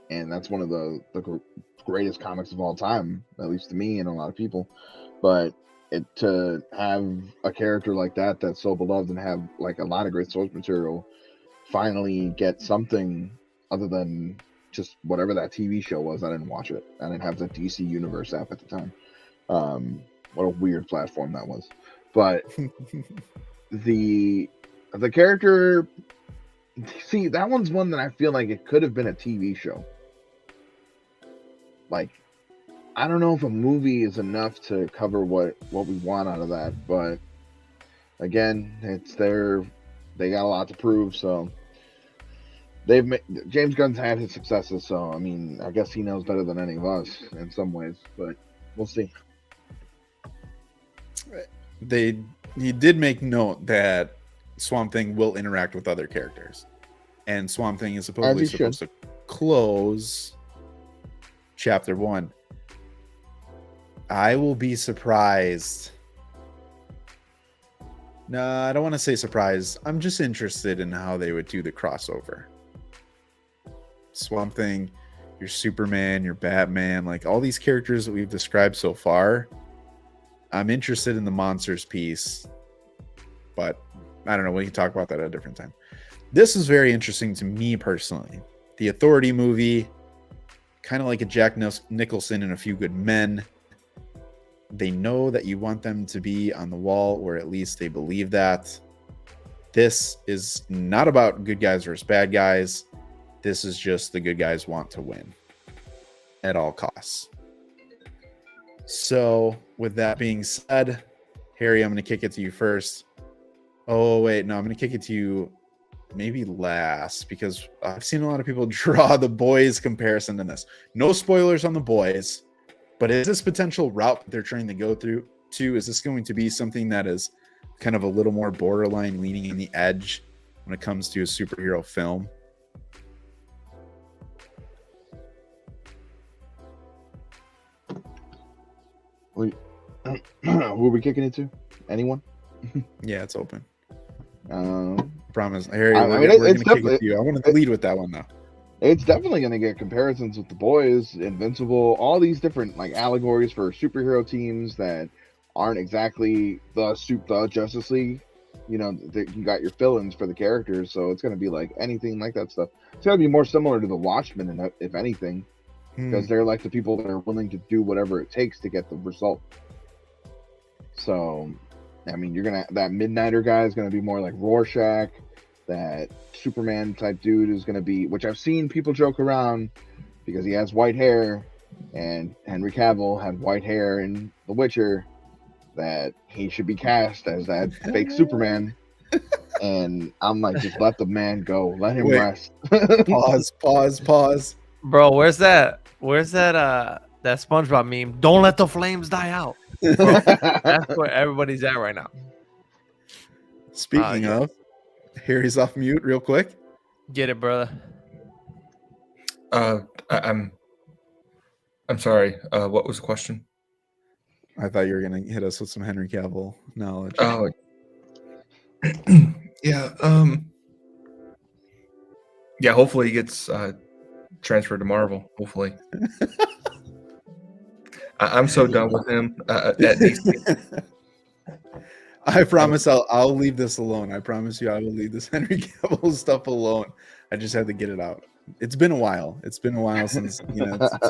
And that's one of the greatest comics of all time, at least to me and a lot of people. But to have a character like that that's so beloved and have like a lot of great source material finally get something other than just whatever that TV show was. I didn't watch it. I didn't have the DC Universe app at the time. What a weird platform that was. But the character, see, that one's one that I feel like it could have been a TV show. Like, I don't know if a movie is enough to cover what we want out of that, but again, it's they got a lot to prove, so James Gunn's had his successes, so I mean, I guess he knows better than any of us in some ways, but we'll see. He did make note that Swamp Thing will interact with other characters, and Swamp Thing is supposedly supposed to close Chapter 1. I will be surprised. No, I don't want to say surprised. I'm just interested in how they would do the crossover. Swamp Thing, your Superman, your Batman, like all these characters that we've described so far. I'm interested in the monsters piece, but I don't know. We can talk about that at a different time. This is very interesting to me personally. The Authority movie, kind of like a Jack Nicholson and A Few Good Men. They know that you want them to be on the wall, or at least they believe that. This is not about good guys versus bad guys. This is just the good guys want to win at all costs. So, with that being said, Harry, I'm going to kick it to you first. Oh, wait, no, I'm going to kick it to you maybe last, because I've seen a lot of people draw the Boys comparison to this. No spoilers on the Boys, but is this potential route that they're trying to go through to, is this going to be something that is kind of a little more borderline, leaning in the edge when it comes to a superhero film? Who are we kicking it to? Anyone? Yeah, it's open. Um, Promise. Harry, I we're mean, gonna it's kick it definitely to you. I want to lead with that one though. it's definitely going to get comparisons with The Boys, Invincible, all these different like allegories for superhero teams that aren't exactly the Justice League. You know, you got your fill-ins for the characters, so it's going to be like anything like that stuff. It's going to be more similar to the Watchmen, if anything, because they're like the people that are willing to do whatever it takes to get the result. So, I mean, that Midnighter guy is gonna be more like Rorschach. That Superman type dude is gonna be, which I've seen people joke around because he has white hair, and Henry Cavill had white hair in The Witcher, that he should be cast as that fake Superman. And I'm like, just let the man go, let him rest. Pause. Bro, where's that that SpongeBob meme? Don't let the flames die out. Bro, that's where everybody's at right now. Speaking of, Harry's off mute real quick. Get it, brother. I'm sorry. What was the question? I thought you were gonna hit us with some Henry Cavill knowledge. Oh, yeah. Yeah. Hopefully he gets transferred to Marvel. Hopefully. I'm so done with him at DC. I promise I'll leave this alone. I promise you I will leave this Henry Cavill stuff alone. I just had to get it out. It's been a while. It's been a while since it's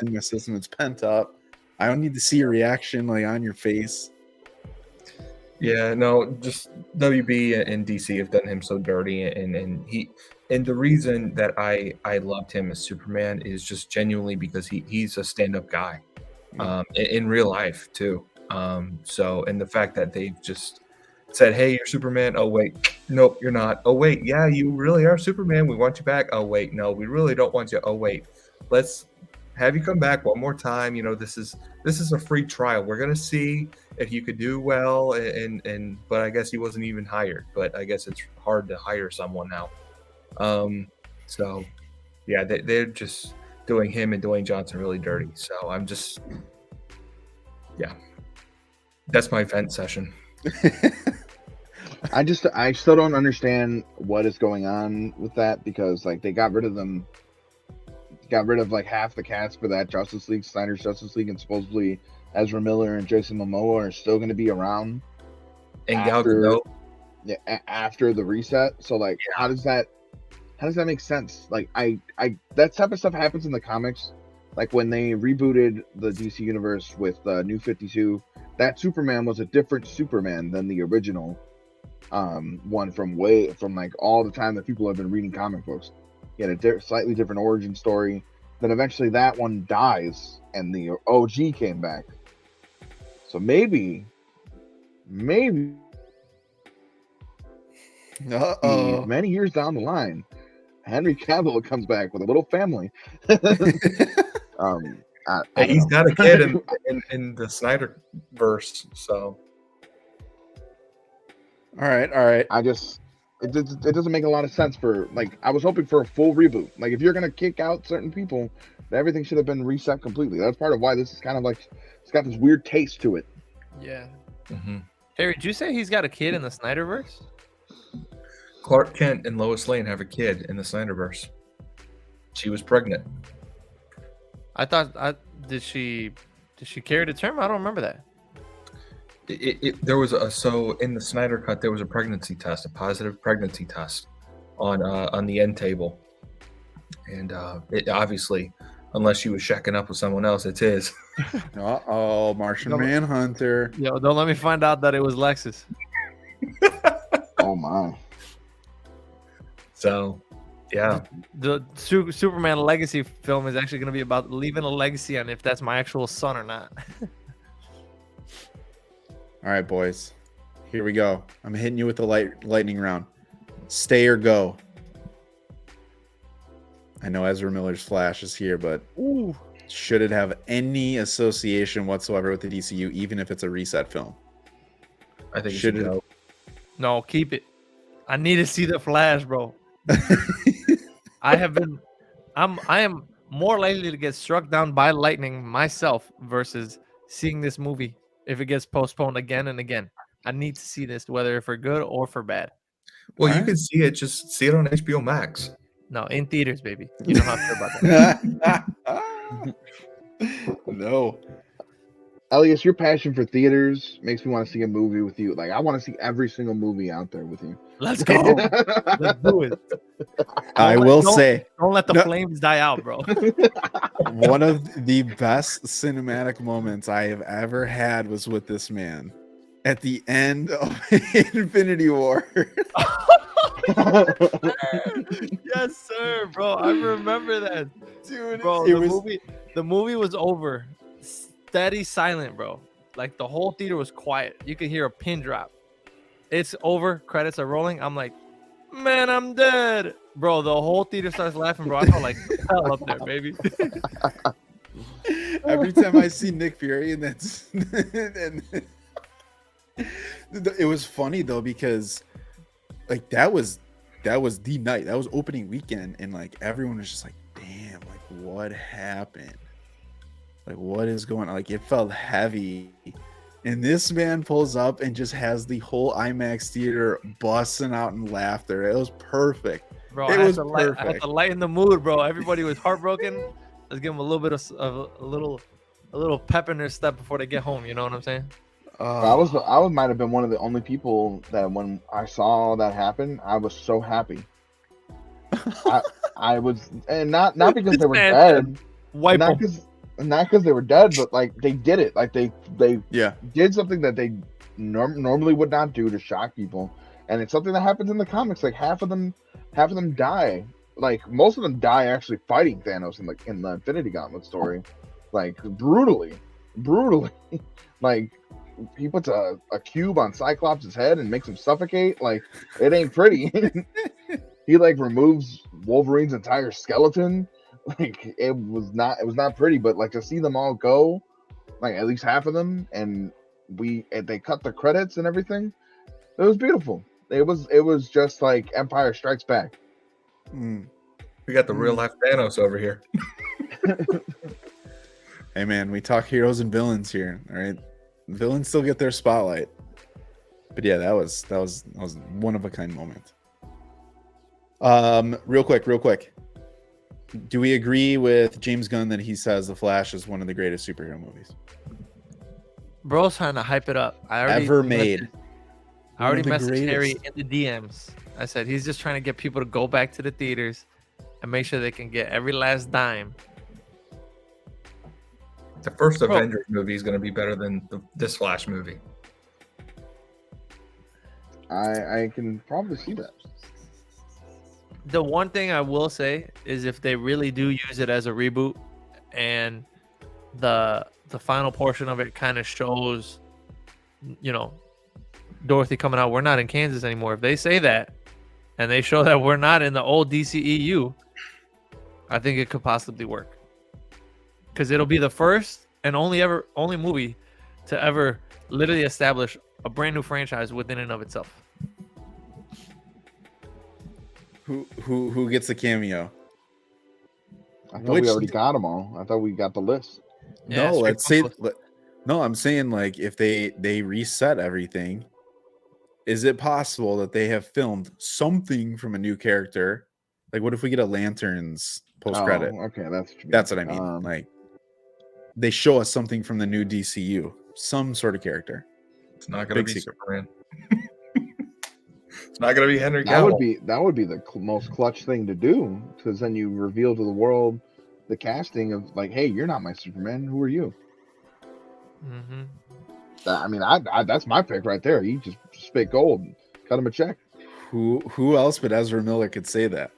in my system. It's pent up. I don't need to see a reaction like on your face. Yeah, no, just WB and DC have done him so dirty, and the reason that I loved him as Superman is just genuinely because he's a stand-up guy, in real life too. So, and the fact that they've just said, "Hey, you're Superman." Oh wait, nope, you're not. Oh wait, yeah, you really are Superman. We want you back. Oh wait, no, we really don't want you. Oh wait, let's have you come back one more time. You know, this is a free trial. We're gonna see if you could do well, but I guess he wasn't even hired. But I guess it's hard to hire someone now. So yeah, they're just doing him and Dwayne Johnson really dirty. So I'm just, yeah, that's my vent session. I still don't understand what is going on with that, because like they got rid of like half the cast for that Justice League, Snyder's Justice League, and supposedly Ezra Miller and Jason Momoa are still going to be around And Gal Gadot. Yeah, after the reset. So like, how does that make sense? Like, I that type of stuff happens in the comics. Like when they rebooted the DC universe with New 52, that Superman was a different Superman than the original one from like all the time that people have been reading comic books. He had a slightly different origin story. Then eventually that one dies and the OG came back. So maybe many years down the line, Henry Cavill comes back with a little family. He's got a kid in the Snyder verse, so. All right. It doesn't make a lot of sense for, like, I was hoping for a full reboot. Like, if you're gonna kick out certain people, everything should have been reset completely. That's part of why this is kind of like, it's got this weird taste to it. Yeah. Mm-hmm. Harry, did you say he's got a kid in the Snyderverse? Clark Kent and Lois Lane have a kid in the Snyderverse. She was pregnant. Did she carry to term? I don't remember that. There was so in the Snyder cut there was a pregnancy test, a positive pregnancy test on the end table, and it obviously, unless she was shacking up with someone else, it's his. Martian Manhunter. Yo, don't let me find out that it was Lexus. Oh my. So, yeah. The Superman legacy film is actually going to be about leaving a legacy on if that's my actual son or not. All right, boys. Here we go. I'm hitting you with the lightning round. Stay or go. I know Ezra Miller's Flash is here, but should it have any association whatsoever with the DCU, even if it's a reset film? I think it should go. No, keep it. I need to see the Flash, bro. I am more likely to get struck down by lightning myself versus seeing this movie. if it gets postponed again and again. I need to see this, whether for good or for bad. Well, you Alright. can see it. Just see it on HBO Max. No, in theaters, baby. You know how I feel about that. No. Elias, your passion for theaters makes me want to see a movie with you. Like, I want to see every single movie out there with you. Let's go. Let's do it. I will say, Don't let the No. flames die out, bro. one of the best cinematic moments I have ever had was with this man at the end of Infinity War. Yes, sir, bro. I remember that, Dude, bro. it The movie was over. Steady silent, bro. Like the whole theater was quiet. You could hear a pin drop. It's over. Credits are rolling. I'm like, man, I'm dead, bro. The whole theater starts laughing, bro. I felt like hell up there, baby. every time I see Nick Fury, and that's and it was funny though, because like that was the night, that was opening weekend, and like everyone was just like, damn, like what happened, like what is going on, like it felt heavy. And this man pulls up and just has the whole IMAX theater busting out in laughter. It was perfect. Bro, It I was had to lighten the mood, bro. Everybody was heartbroken. Let's give them a little bit of a little pep in their step before they get home. You know what I'm saying? I might have been one of the only people that when I saw that happen, I was so happy. I was, and not because they were dead, Wipe not them. because they were dead, but like they did it, like they Yeah. did something that they normally would not do to shock people, and it's something that happens in the comics. Like half of them die. Like most of them die actually fighting Thanos in the Infinity Gauntlet story, like brutally. Like he puts a cube on Cyclops' head and makes him suffocate. Like it ain't pretty. He like removes Wolverine's entire skeleton. Like it was not pretty, but like to see them all go, like at least half of them, and they cut the credits and everything. It was beautiful. It was just like Empire Strikes Back. Mm. We got the real life Thanos over here. Hey man, we talk heroes and villains here. All right, villains still get their spotlight, but yeah, that was one of a kind moment. Real quick. Do we agree with James Gunn that he says The Flash is one of the greatest superhero movies Bro's trying to hype it up. I already ever made? I already One of the messaged Harry greatest. in the DMs. I said he's just trying to get people to go back to the theaters and make sure they can get every last dime. The first Bro. Avengers movie is going to be better than this Flash movie. I can probably see that. The one thing I will say is if they really do use it as a reboot and the final portion of it kind of shows, you know, Dorothy coming out, we're not in Kansas anymore. If they say that and they show that we're not in the old DCEU, I think it could possibly work. Because it'll be the first and only movie to ever literally establish a brand new franchise within and of itself. Who gets the cameo? I thought Which- we already got them all. I thought we got the list. Yeah, No, straight let's say. from No, I'm saying like if they reset everything, is it possible that they have filmed something from a new character? Like, what if we get a Lanterns post credit? Oh, okay, that's what you mean. That's what I mean. Like, they show us something from the new DCU, some sort of character. It's not going to Big be secret. Superman. It's not going to be Henry that Cavill. would be the most clutch thing to do, because then you reveal to the world the casting of like, hey, you're not my Superman. Who are you? Mm-hmm. I mean, I that's my pick right there. You just spit gold, cut him a check. Who else but Ezra Miller could say that?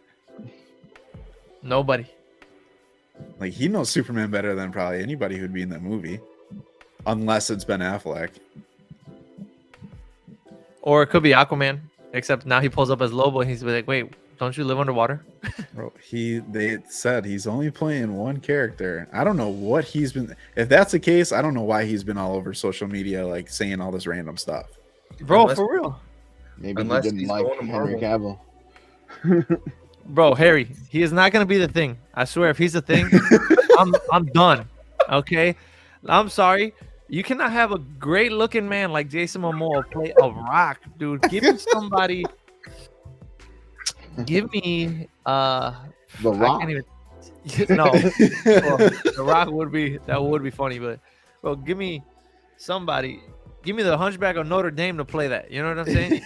Nobody. Like, he knows Superman better than probably anybody who'd be in that movie, unless it's Ben Affleck. Or it could be Aquaman, except now he pulls up as Lobo and he's like, wait, don't you live underwater? Bro, they said he's only playing one character. I don't know what he's been. If that's the case, I don't know why he's been all over social media, like saying all this random stuff. Bro, Unless- for real. Maybe Unless he didn't he's like going to Henry Cavill. Bro, Harry, he is not gonna be the thing. I swear, if he's the thing, I'm done. Okay, I'm sorry. You cannot have a great looking man like Jason Momoa play a Rock, dude. Give me somebody. Give me The I Rock. can't even. No, well, the Rock would be funny, but bro, give me somebody. Give me the Hunchback of Notre Dame to play that. You know what I'm saying? You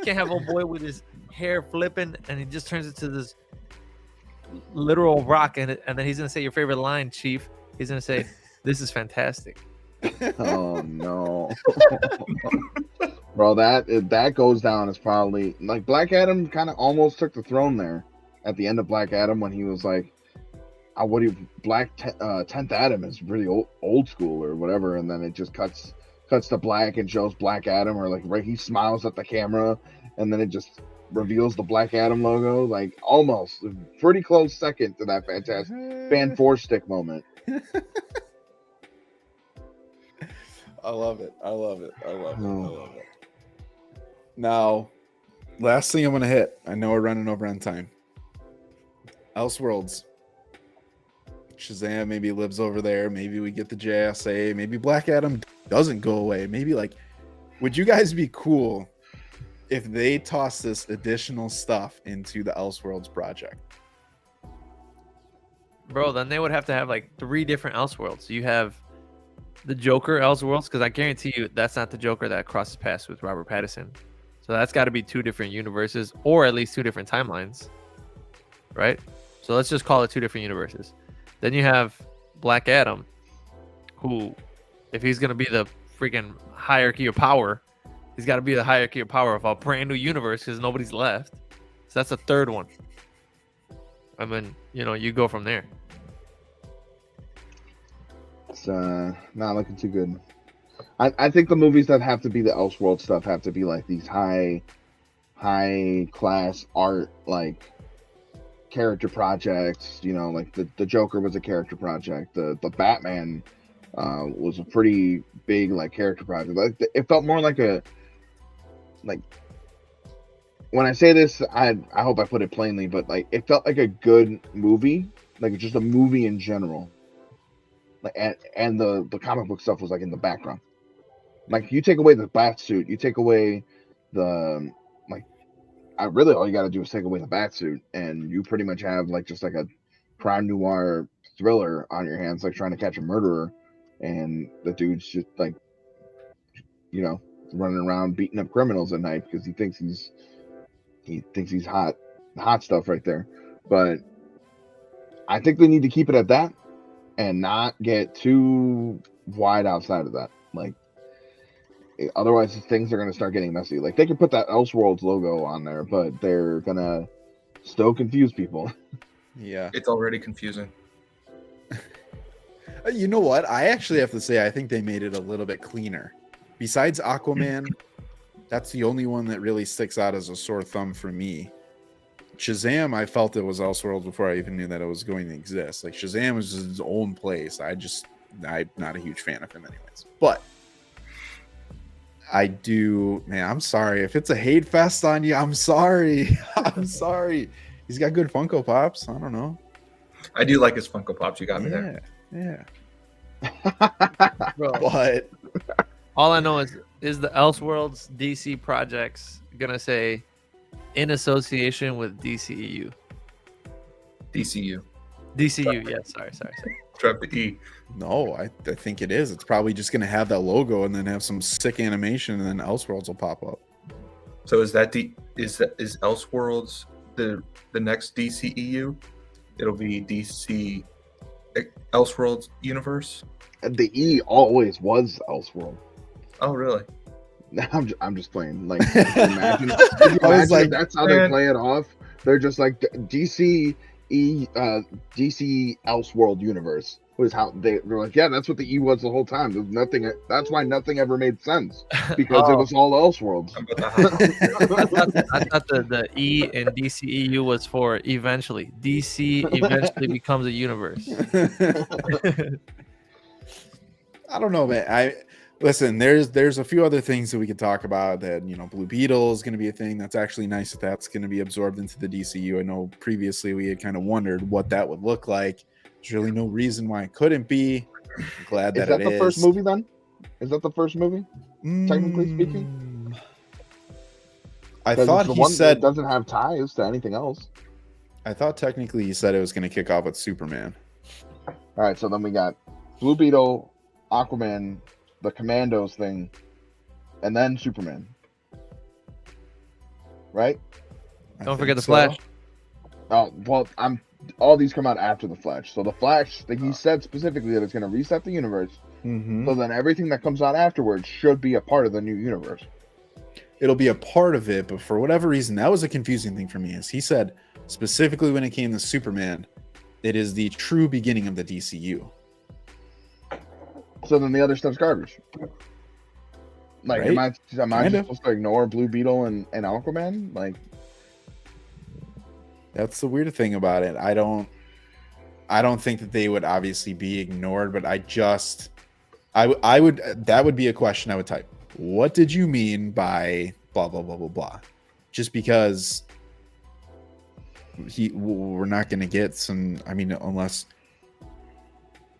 can't have old boy with his hair flipping and he just turns into this literal rock, and then he's gonna say your favorite line, Chief. He's gonna say, "This is fantastic." Oh no, bro! That goes down as probably like Black Adam kind of almost took the throne there at the end of Black Adam when he was like, "What do you 10th Adam is really old school or whatever," and then it just cuts to black and shows Black Adam, or like right, he smiles at the camera, and then it just reveals the Black Adam logo, like almost pretty close second to that fantastic Fan 4 stick moment. I love it. I love it. I love it. I love it. Now, last thing I'm going to hit. I know we're running over on time. Elseworlds. Shazam maybe lives over there. Maybe we get the JSA. Maybe Black Adam doesn't go away. Maybe would you guys be cool if they toss this additional stuff into the Elseworlds project? Bro, then they would have to have like 3 different Elseworlds. You have the Joker Elseworlds, because I guarantee you that's not the Joker that crosses paths with Robert Pattinson. So that's got to be 2 different universes, or at least 2 different timelines, right? So let's just call it 2 different universes. Then you have Black Adam, who, if he's going to be the freaking hierarchy of power, he's got to be the hierarchy of power of a brand new universe because nobody's left. So that's a 3rd one. I mean, you go from there. It's not looking too good. I think the movies that have to be the Elseworld stuff have to be like these high class art, like character projects. Like the Joker was a character project. The Batman was a pretty big like character project. Like it felt more like when I say this, I hope I put it plainly, but like it felt like a good movie, like just a movie in general. Like and the comic book stuff was like in the background. Like you take away the bat suit, you take away the really all you got to do is take away the bat suit, and you pretty much have like just like a crime noir thriller on your hands, like trying to catch a murderer, and the dude's just like running around beating up criminals at night because he thinks he's hot stuff right there. But I think they need to keep it at that and not get too wide outside of that. Like otherwise things are going to start getting messy. Like they can put that Elseworlds logo on there, but they're going to still confuse people. Yeah. It's already confusing. You know what? I actually have to say I think they made it a little bit cleaner. Besides Aquaman, that's the only one that really sticks out as a sore thumb for me. Shazam, I felt it was Elseworlds before I even knew that it was going to exist. Like Shazam was his own place. I'm not a huge fan of him anyways. But I do, man, I'm sorry. If it's a hate fest on you, I'm sorry. I'm sorry. He's got good Funko Pops. I don't know. I do like his Funko Pops. You got me there. Yeah. Bro, But all I know is the Elseworlds DC projects gonna say in association with DCEU. DCU. DCU, yeah. Sorry. Drop the E. no, I think it is. It's probably just going to have that logo and then have some sick animation, and then Elseworlds will pop up. So is Elseworlds the next DCEU? It'll be DC Elseworlds universe. The E always was Elseworld. Oh, really? I'm just playing. Like, imagine like, that's how they play it off. They're just like DC Elseworld universe was how they're like. Yeah, that's what the E was the whole time. There's nothing. That's why nothing ever made sense because it was all Elseworlds. I thought the E in DCEU was for eventually. DC eventually becomes a universe. I don't know, man. Listen, there's a few other things that we could talk about. That Blue Beetle is going to be a thing. That's actually nice that that's going to be absorbed into the DCU. I know previously we had kind of wondered what that would look like. There's really no reason why it couldn't be. I'm glad that Is that it the is. first movie then? Is that the first movie? Technically speaking? I 'Cause thought it's the he one said. that doesn't have ties to anything else. I thought technically he said it was going to kick off with Superman. All right, so then we got Blue Beetle, Aquaman, the Commandos thing, and then Superman. Right? I Don't think forget the so. Flash. Oh well, all these come out after the Flash. So the Flash, he said specifically that it's going to reset the universe. Mhm. So then everything that comes out afterwards should be a part of the new universe. It'll be a part of it, but for whatever reason, that was a confusing thing for me. Is he said specifically when it came to Superman, it is the true beginning of the DCU. So then the other stuff's garbage. Like, Right? am I Kind just of. supposed to ignore Blue Beetle and Aquaman? Like, That's the weird thing about it. I don't think that they would obviously be ignored, but I would that would be a question I would type. What did you mean by blah blah blah blah blah? Just because we're not going to get some. I mean, unless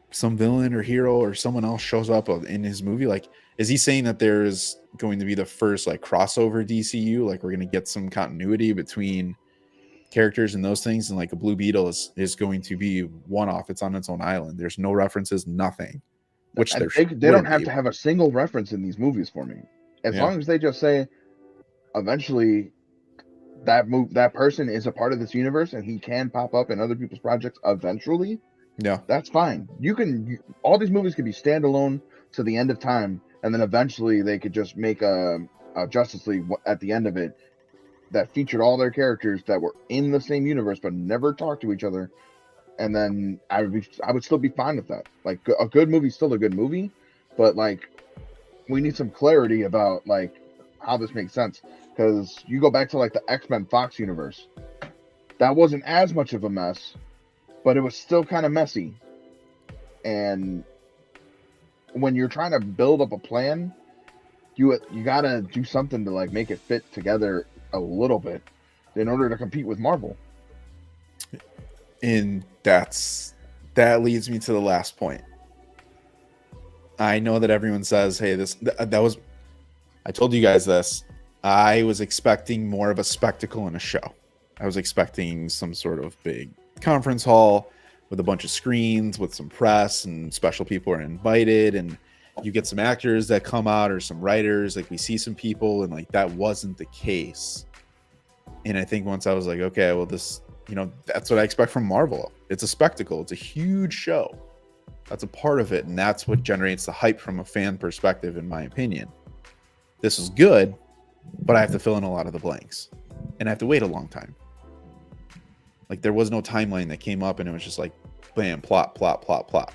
some villain or hero or someone else shows up in his movie. Like, is he saying that there's going to be the first like crossover DCU? Like, we're going to get some continuity between characters and those things, and like a Blue Beetle is going to be one off. It's on its own island. There's no references, nothing. Which they don't have to have a single reference in these movies for me. As long as they just say, eventually, that person is a part of this universe and he can pop up in other people's projects eventually. Yeah, that's fine. All these movies could be standalone to the end of time, and then eventually they could just make a Justice League at the end of it that featured all their characters that were in the same universe but never talked to each other. And then I would still be fine with that. Like, a good movie's still a good movie, but like, we need some clarity about like how this makes sense. Because you go back to like the X-Men Fox universe, that wasn't as much of a mess, but it was still kind of messy. And when you're trying to build up a plan, you gotta do something to like make it fit together a little bit in order to compete with Marvel. And that leads me to the last point. I know that everyone says, hey, that was, I told you guys this. I was expecting more of a spectacle in a show. I was expecting some sort of big conference hall with a bunch of screens with some press and special people are invited, and you get some actors that come out or some writers, like we see some people, and like that wasn't the case. And I think once I was like, okay, well, this, that's what I expect from Marvel. It's a spectacle. It's a huge show. That's a part of it. And that's what generates the hype from a fan perspective, in my opinion. This is good, but I have to fill in a lot of the blanks. And I have to wait a long time. Like, there was no timeline that came up and it was just like, bam, plot, plot, plot, plot.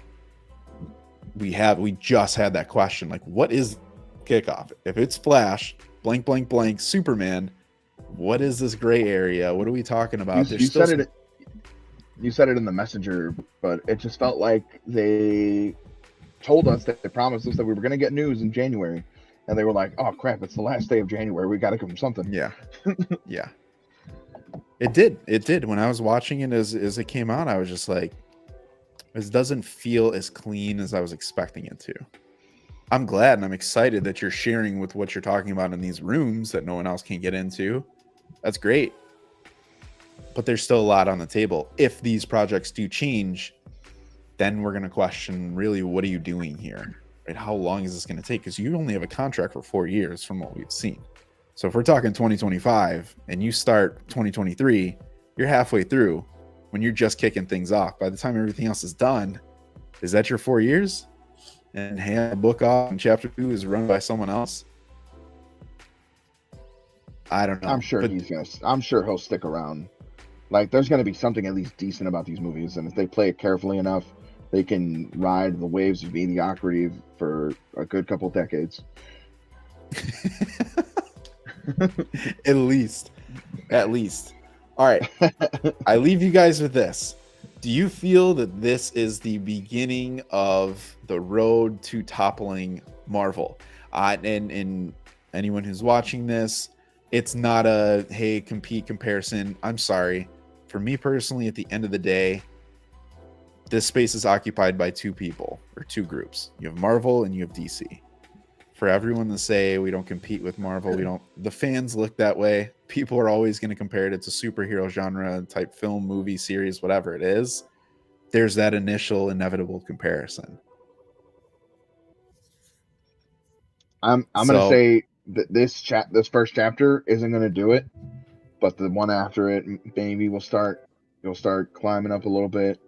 We just had that question. Like, what is kickoff? If it's Flash, blank, blank, blank, Superman, what is this gray area? What are we talking about? You said it in the messenger, but it just felt like they told us that they promised us that we were going to get news in January, and they were like, "Oh crap! It's the last day of January. We got to give them something." Yeah, yeah. It did. When I was watching it as it came out, I was just like, "This doesn't feel as clean as I was expecting it to." I'm glad and I'm excited that you're sharing with what you're talking about in these rooms that no one else can get into. That's great. But there's still a lot on the table. If these projects do change, then we're going to question, really, what are you doing here? Right? How long is this going to take? Because you only have a contract for 4 years from what we've seen. So if we're talking 2025 and you start 2023, you're halfway through when you're just kicking things off. By the time everything else is done, is that your 4 years? And hand the book off and chapter 2 is run by someone else? I don't know. I'm sure he'll stick around. Like, there's going to be something at least decent about these movies, and if they play it carefully enough, they can ride the waves of mediocrity for a good couple decades. At least. All right. I leave you guys with this. Do you feel that this is the beginning of the road to toppling Marvel? And anyone who's watching this, it's not a, hey, compete comparison. I'm sorry. For me personally, at the end of the day, this space is occupied by two people or two groups. You have Marvel and you have DC. For everyone to say we don't compete with Marvel, the fans look that way. People are always going to compare it to superhero genre type film, movie, series, whatever it is. There's that initial inevitable comparison. I'm gonna say that this first chapter isn't gonna do it, but the one after it maybe you'll start climbing up a little bit.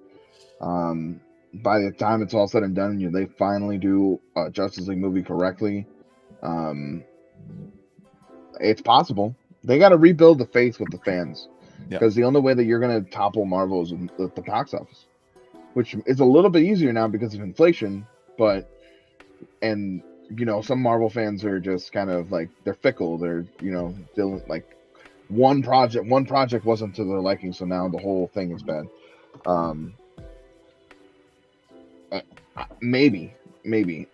By the time it's all said and done, they finally do a Justice League movie correctly. It's possible. They got to rebuild the faith with the fans, because the only way that you're going to topple Marvel is with the box office, which is a little bit easier now because of inflation. And some Marvel fans are just kind of like, they're fickle. They're dealing like one project wasn't to their liking, so now the whole thing is bad. Maybe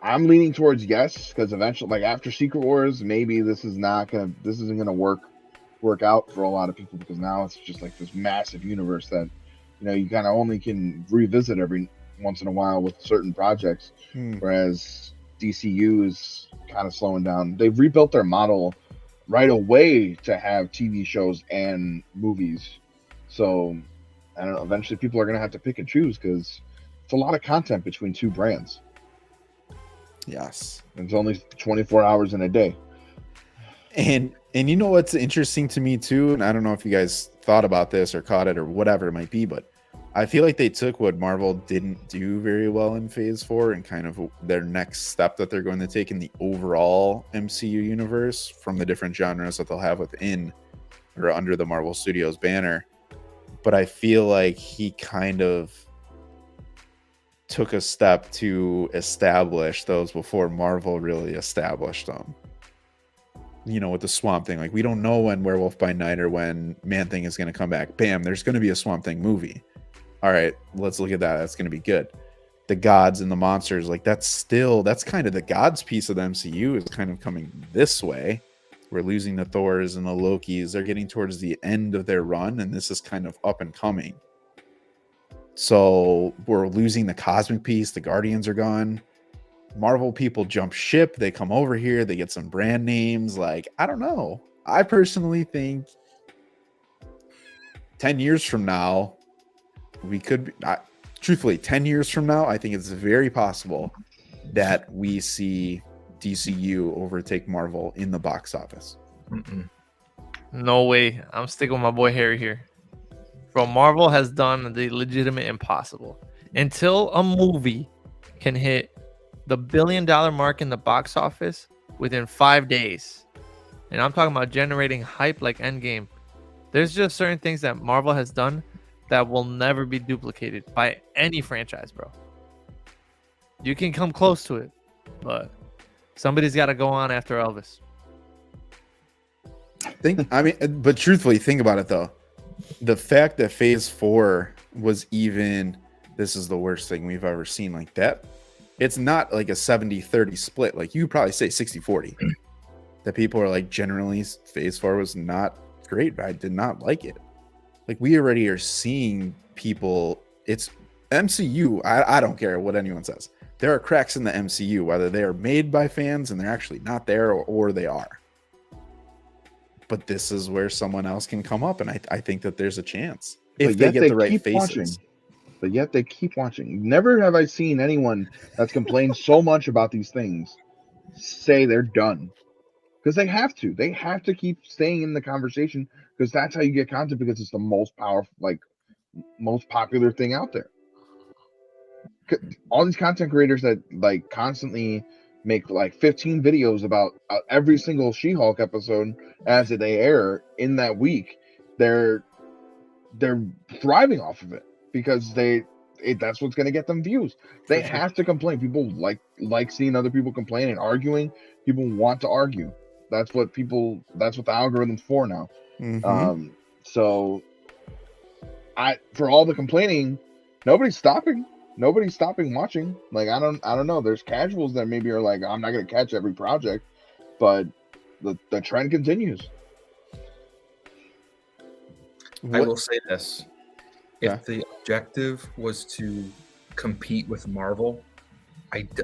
I'm leaning towards yes, because eventually, like after Secret Wars, maybe this isn't gonna work out for a lot of people, because now it's just like this massive universe that you kind of only can revisit every once in a while with certain projects, whereas DCU is kind of slowing down. They've rebuilt their model right away to have TV shows and movies, so I don't know. Eventually, people are gonna have to pick and choose, because it's a lot of content between two brands. Yes. It's only 24 hours in a day. And you know what's interesting to me too, and I don't know if you guys thought about this or caught it or whatever it might be, but I feel like they took what Marvel didn't do very well in Phase 4 and kind of their next step that they're going to take in the overall MCU universe from the different genres that they'll have within or under the Marvel Studios banner. But I feel like he kind of took a step to establish those before Marvel really established them. With the Swamp Thing, like we don't know when Werewolf by Night or when Man-Thing is going to come back. Bam, there's going to be a Swamp Thing movie. All right, let's look at that. That's going to be good. The gods and the monsters, like that's kind of the gods piece of the MCU is kind of coming this way. We're losing the Thors and the Lokis. They're getting towards the end of their run, and this is kind of up and coming. So we're losing the cosmic piece. The Guardians are gone. Marvel people jump ship. They come over here. They get some brand names. Like, I don't know. I personally think 10 years from now, we could be, truthfully, 10 years from now, I think it's very possible that we see DCU overtake Marvel in the box office. No way. I'm sticking with my boy Harry here. Bro, Marvel has done the legitimate impossible. Until a movie can hit the $1 billion mark in the box office within 5 days, and I'm talking about generating hype like Endgame, there's just certain things that Marvel has done that will never be duplicated by any franchise, bro. You can come close to it, but somebody's got to go on after Elvis. But truthfully, think about it though. The fact that Phase 4 was even, this is the worst thing we've ever seen like that. It's not like a 70-30 split. Like you probably say 60-40. That people are like, generally Phase 4 was not great. I did not like it. Like we already are seeing people, it's MCU. I don't care what anyone says. There are cracks in the MCU, whether they are made by fans and they're actually not there or they are. But this is where someone else can come up, and I think that there's a chance if they get the right faces. But yet they keep watching. Never have I seen anyone that's complained so much about these things say they're done, because they have to. They have to keep staying in the conversation, because that's how you get content, because it's the most powerful, like most popular thing out there. All these content creators that like constantly make like 15 videos about every single She-Hulk episode as they air in that week, they're thriving off of it, because that's what's going to get them views. They have to complain. People like seeing other people complain and arguing. People want to argue. That's what the algorithm's for now. So for all the complaining, nobody's stopping watching. Like I don't know, there's casuals that maybe are like, I'm not going to catch every project, but the trend continues. I will say this. If the objective was to compete with Marvel,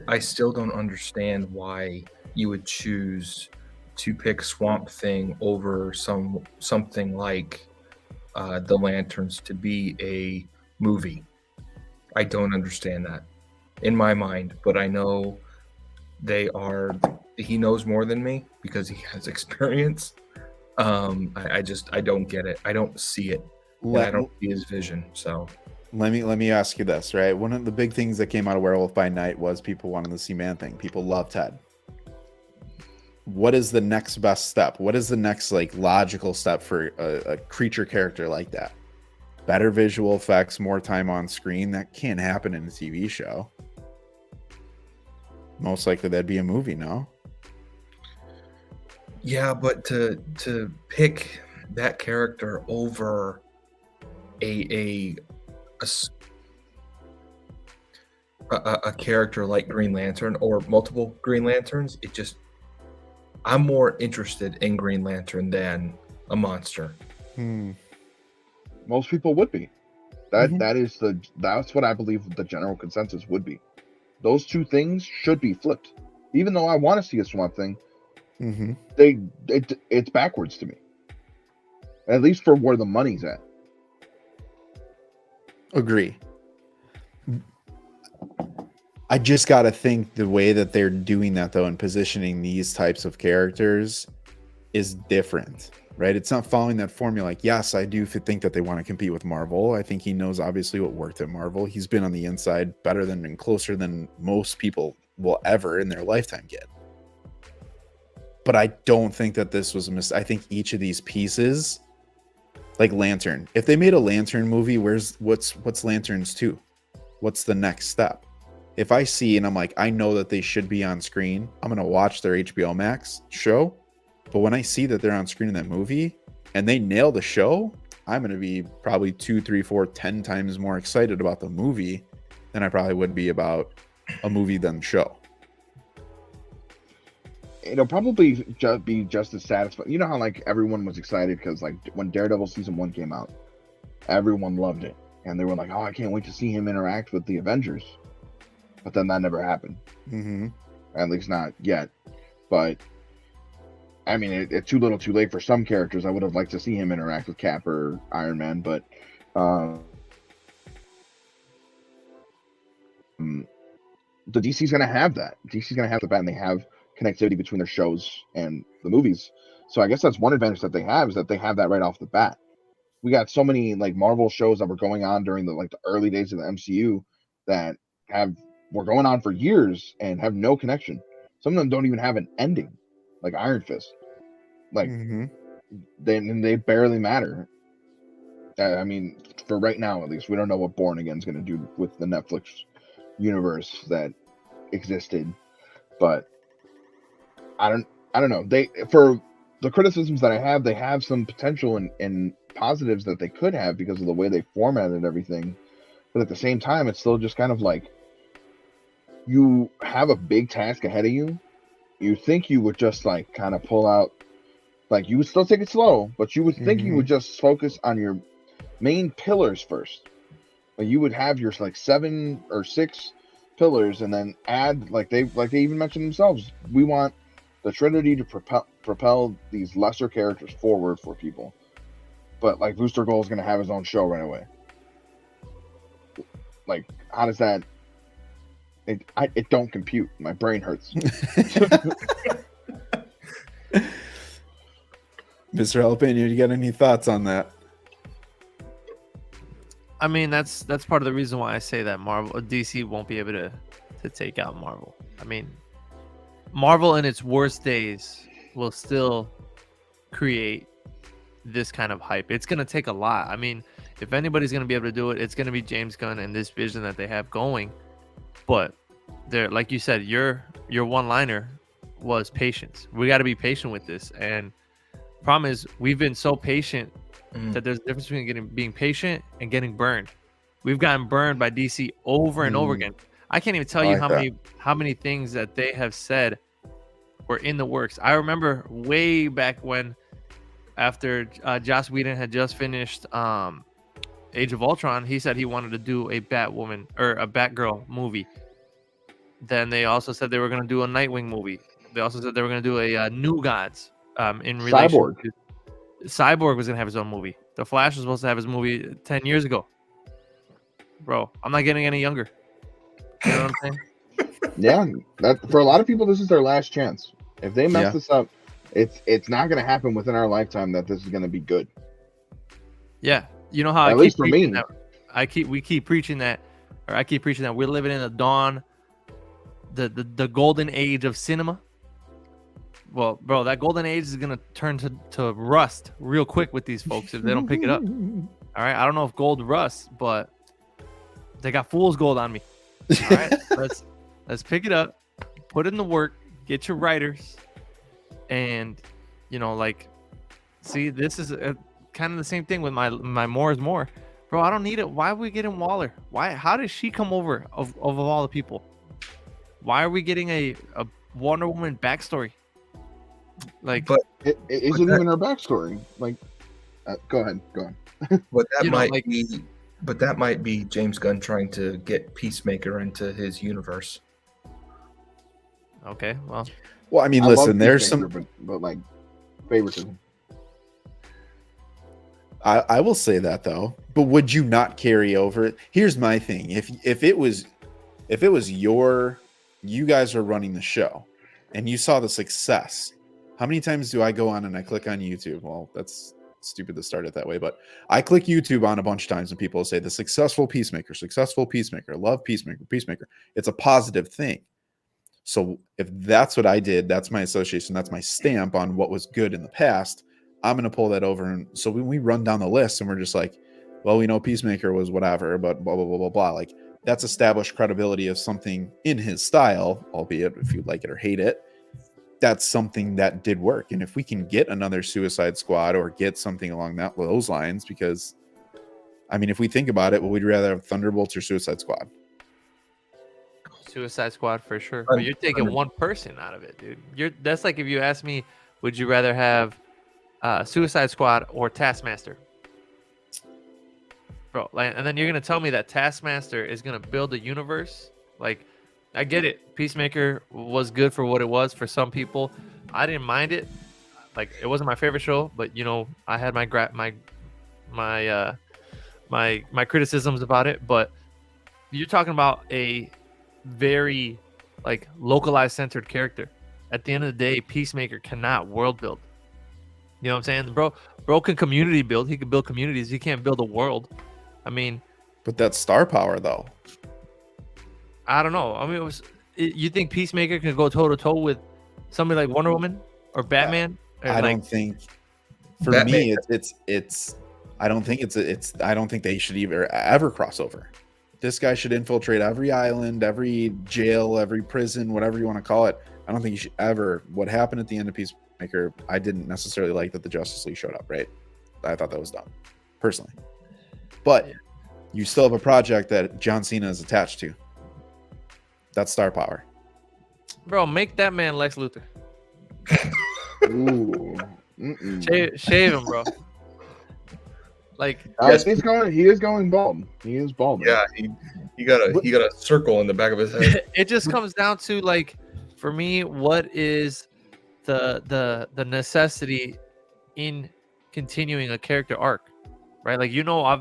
I still don't understand why you would choose to pick Swamp Thing over something like the Lanterns to be a movie. I don't understand that in my mind, but I know he knows more than me because he has experience. I don't get it. I don't see it. And I don't see his vision. So let me ask you this, right? One of the big things that came out of Werewolf by Night was people wanted to see Man-Thing. People love Ted. What is the next best step? What is the next like logical step for a creature character like that? Better visual effects, more time on screen. That can't happen in a TV show. Most likely that'd be a movie, no? yeah, but to pick that character over a character like Green Lantern or multiple Green Lanterns, I'm more interested in Green Lantern than a monster. Most people would be. That's what I believe the general consensus would be. Those two things should be flipped. Even though I want to see a Swamp Thing, it's backwards to me. At least for where the money's at. Agree. I just got to think the way that they're doing that, though, and positioning these types of characters is different, right? It's not following that formula. Like, yes, I do think that they want to compete with Marvel. I think he knows obviously what worked at Marvel. He's been on the inside better than and closer than most people will ever in their lifetime get. But I don't think that this was a mistake. I think each of these pieces, like Lantern, if they made a Lantern movie, what's Lanterns 2? What's the next step? If I see and I'm like, I know that they should be on screen, I'm going to watch their HBO Max show. But when I see that they're on screen in that movie and they nail the show, I'm going to be probably 2, 3, 4, 10 times more excited about the movie than I probably would be about a movie than the show. It'll probably be just as satisfying. You know how like everyone was excited because like when Daredevil season 1 came out, everyone loved it. And they were like, oh, I can't wait to see him interact with the Avengers. But then that never happened. At least not yet. But I mean, it's too little too late for some characters. I would have liked to see him interact with Cap or Iron Man, but the DC's going to have that. DC's going to have the bat, and they have connectivity between their shows and the movies. So I guess that's one advantage that they have, is that they have that right off the bat. We got so many like Marvel shows that were going on during the early days of the MCU that were going on for years and have no connection. Some of them don't even have an ending, like Iron Fist. They barely matter. I mean, for right now at least, we don't know what Born Again is going to do with the Netflix universe that existed, but I don't know. For the criticisms that I have, they have some potential and positives that they could have because of the way they formatted everything. But at the same time, it's still just kind of like, you have a big task ahead of you. You think you would just like kind of pull out, like you would still take it slow, but you would think you would just focus on your main pillars first. Like you would have your like 7 or 6 pillars, and then add like they even mentioned themselves. We want the Trinity to propel these lesser characters forward for people. But like Booster Gold is going to have his own show right away. Like, how does that? It don't compute. My brain hurts. Mr. Jalapeno, you got any thoughts on that? I mean, that's part of the reason why I say that DC won't be able to take out Marvel. I mean, Marvel in its worst days will still create this kind of hype. It's going to take a lot. I mean, if anybody's going to be able to do it, it's going to be James Gunn and this vision that they have going. But there, like you said, your one-liner was patience. We got to be patient with this. And problem is, we've been so patient that there's a difference between being patient and getting burned. We've gotten burned by DC over and over again. I can't even tell you how many things that they have said were in the works. I remember way back when, after Joss Whedon had just finished Age of Ultron, he said he wanted to do a Batwoman or a Batgirl movie. Then they also said they were going to do a Nightwing movie. They also said they were going to do a New Gods in relation Cyborg. to Cyborg was going to have his own movie. The Flash was supposed to have his movie 10 years ago. Bro, I'm not getting any younger. You know what I'm saying? Yeah, that for a lot of people, this is their last chance. If they mess Yeah. this up, it's not going to happen within our lifetime that this is going to be good. Yeah. You know how At I least keep for preaching me. that we keep preaching that, or I keep preaching that we're living in the dawn, the golden age of cinema. Well, bro, that golden age is gonna turn to rust real quick with these folks if they don't pick it up. All right, I don't know if gold rusts, but they got fool's gold on me. All right, let's pick it up, put in the work, get your writers, and see, this is kind of the same thing with my more is more, bro. I don't need it. Why are we getting Waller? Why? How did she come over of all the people? Why are we getting a Wonder Woman backstory? Like, But Is it even her backstory? Like, go ahead. but that You know, might like- be, but that might be James Gunn trying to get Peacemaker into his universe. okay, well, Well, I mean, I love listen, there's Peacemaker, some. but like favoritism. I will say that though, but would you not carry over? Here's my thing: if it was you guys are running the show, and you saw the success, how many times do I go on and I click on YouTube? Well, that's stupid to start it that way, but I click YouTube on a bunch of times and people say the successful Peacemaker, love Peacemaker. It's a positive thing. So if that's what I did, that's my association, that's my stamp on what was good in the past. I'm going to pull that over. And so when we run down the list and we're just like, well, we know Peacemaker was whatever, but blah, blah, blah, blah, blah. Like that's established credibility of something in his style, albeit if you like it or hate it, that's something that did work. And if we can get another Suicide Squad or get something along those lines, because I mean, if we think about it, would we rather have Thunderbolts or Suicide Squad? Suicide Squad for sure. But you're taking one person out of it, dude. That's like if you ask me, would you rather have Suicide Squad or Taskmaster? Bro, like, and then you're gonna tell me that Taskmaster is gonna build a universe? Like, I get it. Peacemaker was good for what it was for some people. I didn't mind it. Like, it wasn't my favorite show, but I had my criticisms about it. But you're talking about a very like localized centered character. At the end of the day, Peacemaker cannot world build. You know what I'm saying? Bro can community build. He can build communities. He can't build a world. I mean, But that's star power though. I don't know. I mean, you think Peacemaker can go toe to toe with somebody like Wonder Woman or Batman? Or I like, don't think for Batman- me it's I don't think I don't think they should ever cross over. This guy should infiltrate every island, every jail, every prison, whatever you want to call it. I don't think you should ever. What happened at the end of Peacemaker, I didn't necessarily like that the Justice League showed up, right? I thought that was dumb, personally. But you still have a project that John Cena is attached to. That's star power. bro, make that man Lex Luthor. Ooh. Mm-mm. Shave him, bro. Like, Yes. He is going bald. He is bald. Yeah, he got a circle in the back of his head. it just comes down to, like, for me, what is the necessity in continuing a character arc, right? Like,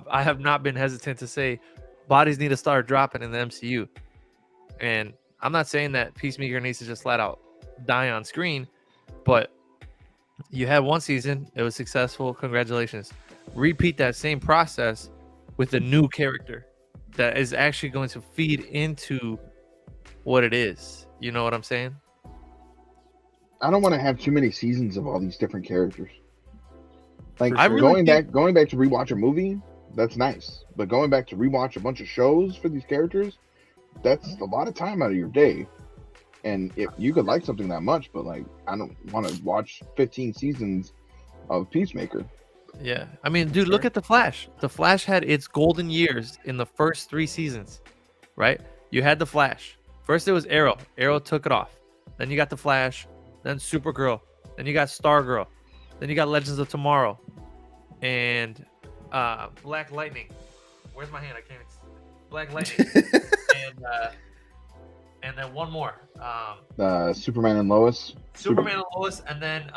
I have not been hesitant to say bodies need to start dropping in the MCU, and I'm not saying that Peacemaker needs to just flat out die on screen, but you had one season, it was successful, congratulations. Repeat that same process with a new character that is actually going to feed into what it is. You know what I'm saying? I don't want to have too many seasons of all these different characters. Like For sure. going back to rewatch a movie, that's nice. But going back to rewatch a bunch of shows for these characters, that's a lot of time out of your day. And if you could like something that much, but like I don't want to watch 15 seasons of Peacemaker. Yeah. I mean, dude, look at The Flash. The Flash had its golden years in the first 3 seasons, right? You had The Flash. First, it was Arrow. Arrow took it off. Then you got The Flash. Then Supergirl. Then you got Stargirl. Then you got Legends of Tomorrow. And Black Lightning. Where's my hand? I can't. Black Lightning. And then one more. Superman and Lois. Superman and Lois, and then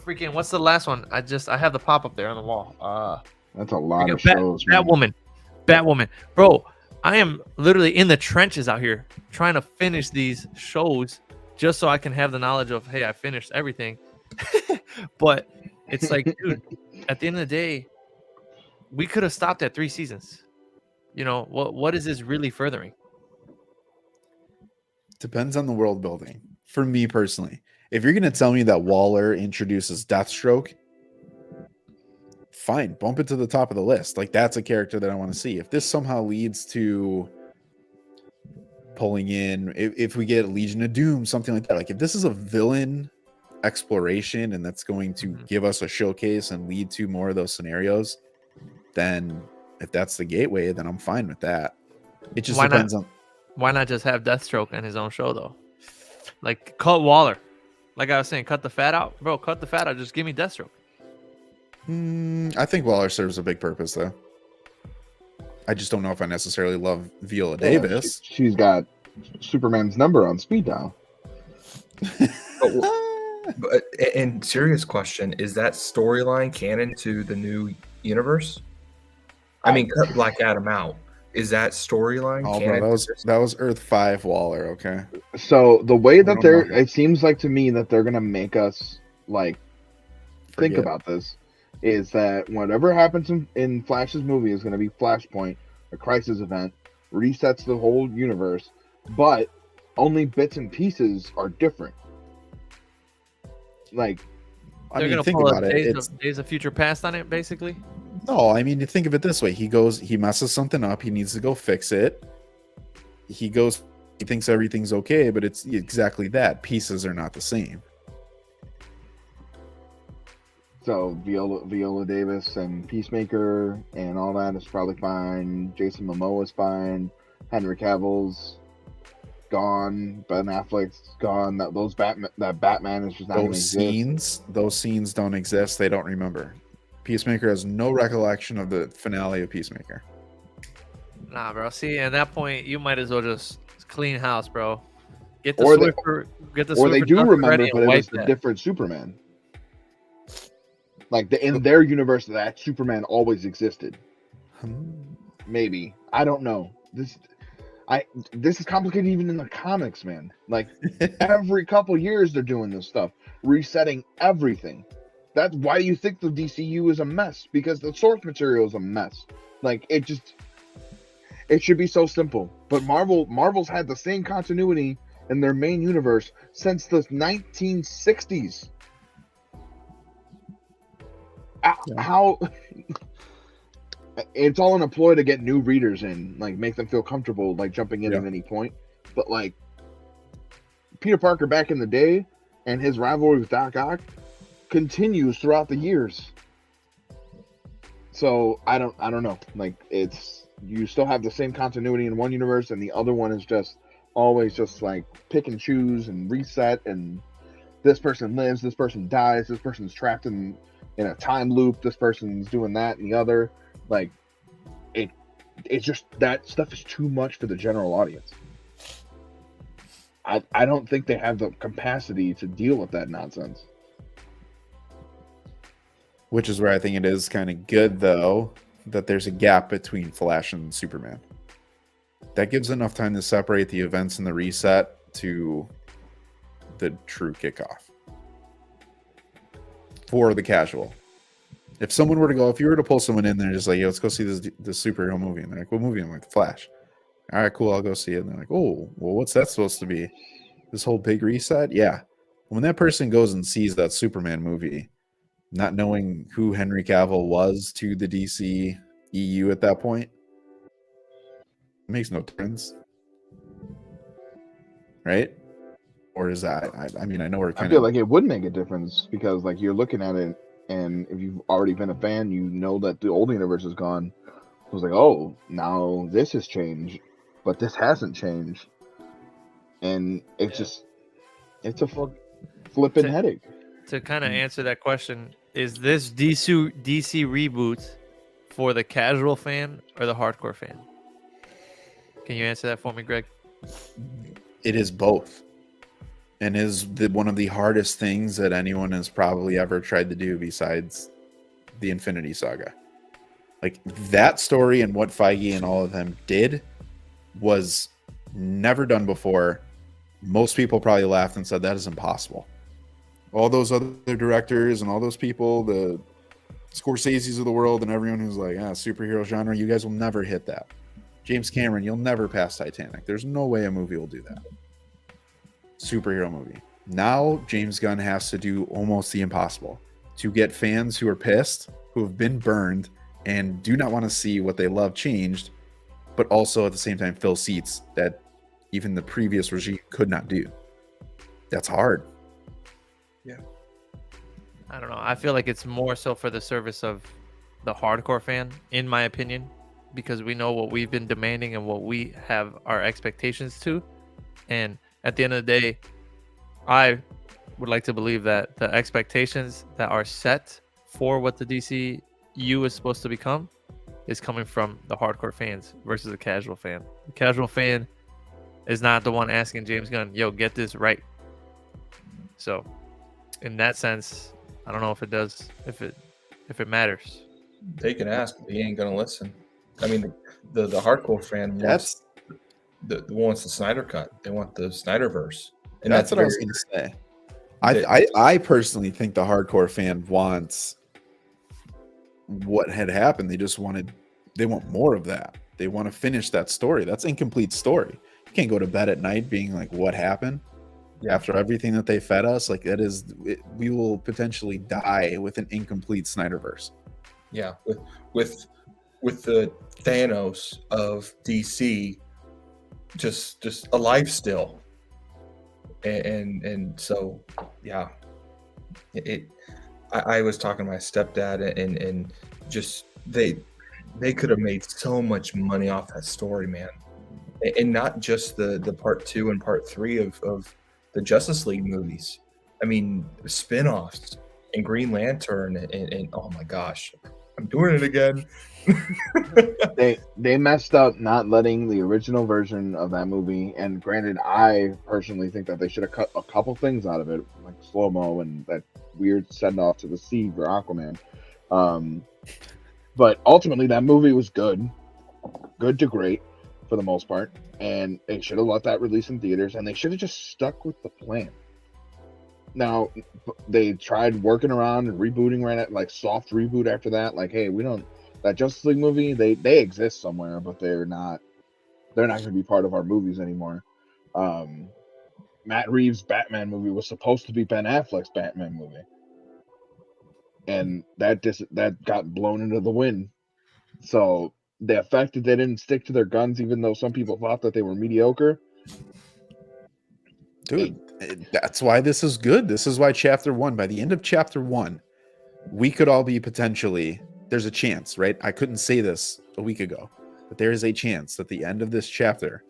freaking what's the last one? I have the pop up there on the wall. That's a lot of shows. Batwoman, bro. I am literally in the trenches out here trying to finish these shows just so I can have the knowledge of, hey, I finished everything. But it's like, dude, at the end of the day, we could have stopped at 3 seasons. You know, what is this really furthering? Depends on the world building. For me personally, if you're going to tell me that Waller introduces Deathstroke, fine, bump it to the top of the list. Like, that's a character that I want to see. If this somehow leads to pulling in, if we get Legion of Doom, something like that, like if this is a villain exploration and that's going to give us a showcase and lead to more of those scenarios, then if that's the gateway, then I'm fine with that. It just depends on. Why not just have Deathstroke in his own show though? Like, cut Waller. Like I was saying, cut the fat out, bro. Cut the fat out. Just give me Deathstroke. I think Waller serves a big purpose, though. I just don't know if I necessarily love Viola Davis. She's got Superman's number on speed dial. But, and serious question, is that storyline canon to the new universe? I mean, cut Black Adam out. Is that storyline canon? Bro, that was Earth 5 Waller, okay? So the way that it seems like to me that they're gonna make us like think about this is that whatever happens in Flash's movie is gonna be Flashpoint, a crisis event, resets the whole universe, but only bits and pieces are different. Like, they're gonna think about it. Days of Future Past on it, basically. No, I mean, you think of it this way: he messes something up, he needs to go fix it. He thinks everything's okay, but it's exactly that. Pieces are not the same. So Viola Davis and Peacemaker and all that is probably fine. Jason Momoa's fine. Henry Cavill's gone. Ben Affleck's gone. That Batman is just not going to exist. Those scenes don't exist. They don't remember. Peacemaker has no recollection of the finale of Peacemaker. Nah, bro. See, at that point, you might as well just clean house, bro. Get the Swiffer. Or they do remember, but it was the different Superman. Like in their universe, that Superman always existed. Maybe, I don't know. This is complicated even in the comics, man. Like every couple years they're doing this stuff, resetting everything. That's why you think the DCU is a mess, because the source material is a mess. Like it should be so simple. But Marvel's had the same continuity in their main universe since the 1960s. How it's all in a ploy to get new readers in, like make them feel comfortable, like jumping in at any point. But like Peter Parker back in the day and his rivalry with Doc Ock continues throughout the years. So I don't know. Like you still have the same continuity in one universe, and the other one is just always just like pick and choose and reset, and this person lives, this person dies, this person's trapped in a time loop, this person's doing that and the other. Like it's just that stuff is too much for the general audience. I don't think they have the capacity to deal with that nonsense. Which is where I think it is kind of good, though, that there's a gap between Flash and Superman. That gives enough time to separate the events and the reset to the true kickoff for the casual. If someone were to go, if you were to pull someone in there, just like, yo, let's go see this superhero movie, and they're like, what movie? I'm like, Flash. All right, cool, I'll go see it. And they're like, oh, well, what's that supposed to be? This whole big reset? Yeah. When that person goes and sees that Superman movie, not knowing who Henry Cavill was to the DC EU at that point, it makes no difference. Right? Or is that, I mean, I know we're kind of... I feel like it would make a difference, because like you're looking at it, and if you've already been a fan, you know that the old universe is gone. It was like, oh, now this has changed, but this hasn't changed. And it's just, it's a flipping headache. To kind of answer that question, is this DC reboot for the casual fan or the hardcore fan? Can you answer that for me, Greg? It is both, and is one of the hardest things that anyone has probably ever tried to do besides the Infinity Saga. Like, that story and what Feige and all of them did was never done before. Most people probably laughed and said that is impossible. All those other directors and all those people, the Scorsese's of the world and everyone who's like, superhero genre, you guys will never hit that. James Cameron, you'll never pass Titanic. There's no way a movie will do that. Superhero movie. Now James Gunn has to do almost the impossible to get fans who are pissed, who have been burned, and do not want to see what they love changed, but also at the same time fill seats that even the previous regime could not do. That's hard. Yeah. I don't know. I feel like it's more so for the service of the hardcore fan, in my opinion, because we know what we've been demanding and what we have our expectations to. And at the end of the day, I would like to believe that the expectations that are set for what the DCU is supposed to become is coming from the hardcore fans versus the casual fan. The casual fan is not the one asking James Gunn, yo, get this right. So in that sense, I don't know if it does, if it matters. They can ask, but he ain't gonna listen. I mean, the hardcore fan wants the Snyder cut. They want the Snyderverse, and that's what I was going to say. I personally think the hardcore fan wants what had happened. They want more of that. They want to finish that story. That's incomplete story. You can't go to bed at night being like, what happened? After everything that they fed us, like we will potentially die with an incomplete Snyderverse. Yeah, with the Thanos of DC just alive still, and so yeah, I was talking to my stepdad and just they could have made so much money off that story, man, and not just the part 2 and part 3 of the Justice League movies. I mean, spin-offs and Green Lantern and oh my gosh, I'm doing it again. They messed up not letting the original version of that movie, and granted, I personally think that they should have cut a couple things out of it, like slow-mo and that weird send-off to the sea for Aquaman. But ultimately, that movie was good to great for the most part, and they should have let that release in theaters, and they should have just stuck with the plan. Now, they tried working around and rebooting right at like soft reboot after that. Like, hey, that Justice League movie, they exist somewhere, but they're not going to be part of our movies anymore. Matt Reeves' Batman movie was supposed to be Ben Affleck's Batman movie, and that got blown into the wind. So the fact that they didn't stick to their guns, even though some people thought that they were mediocre, dude, that's why this is good. This is why chapter 1, by the end of chapter 1, we could all be potentially, there's a chance, right? I couldn't say this a week ago, but there is a chance that the end of this chapter,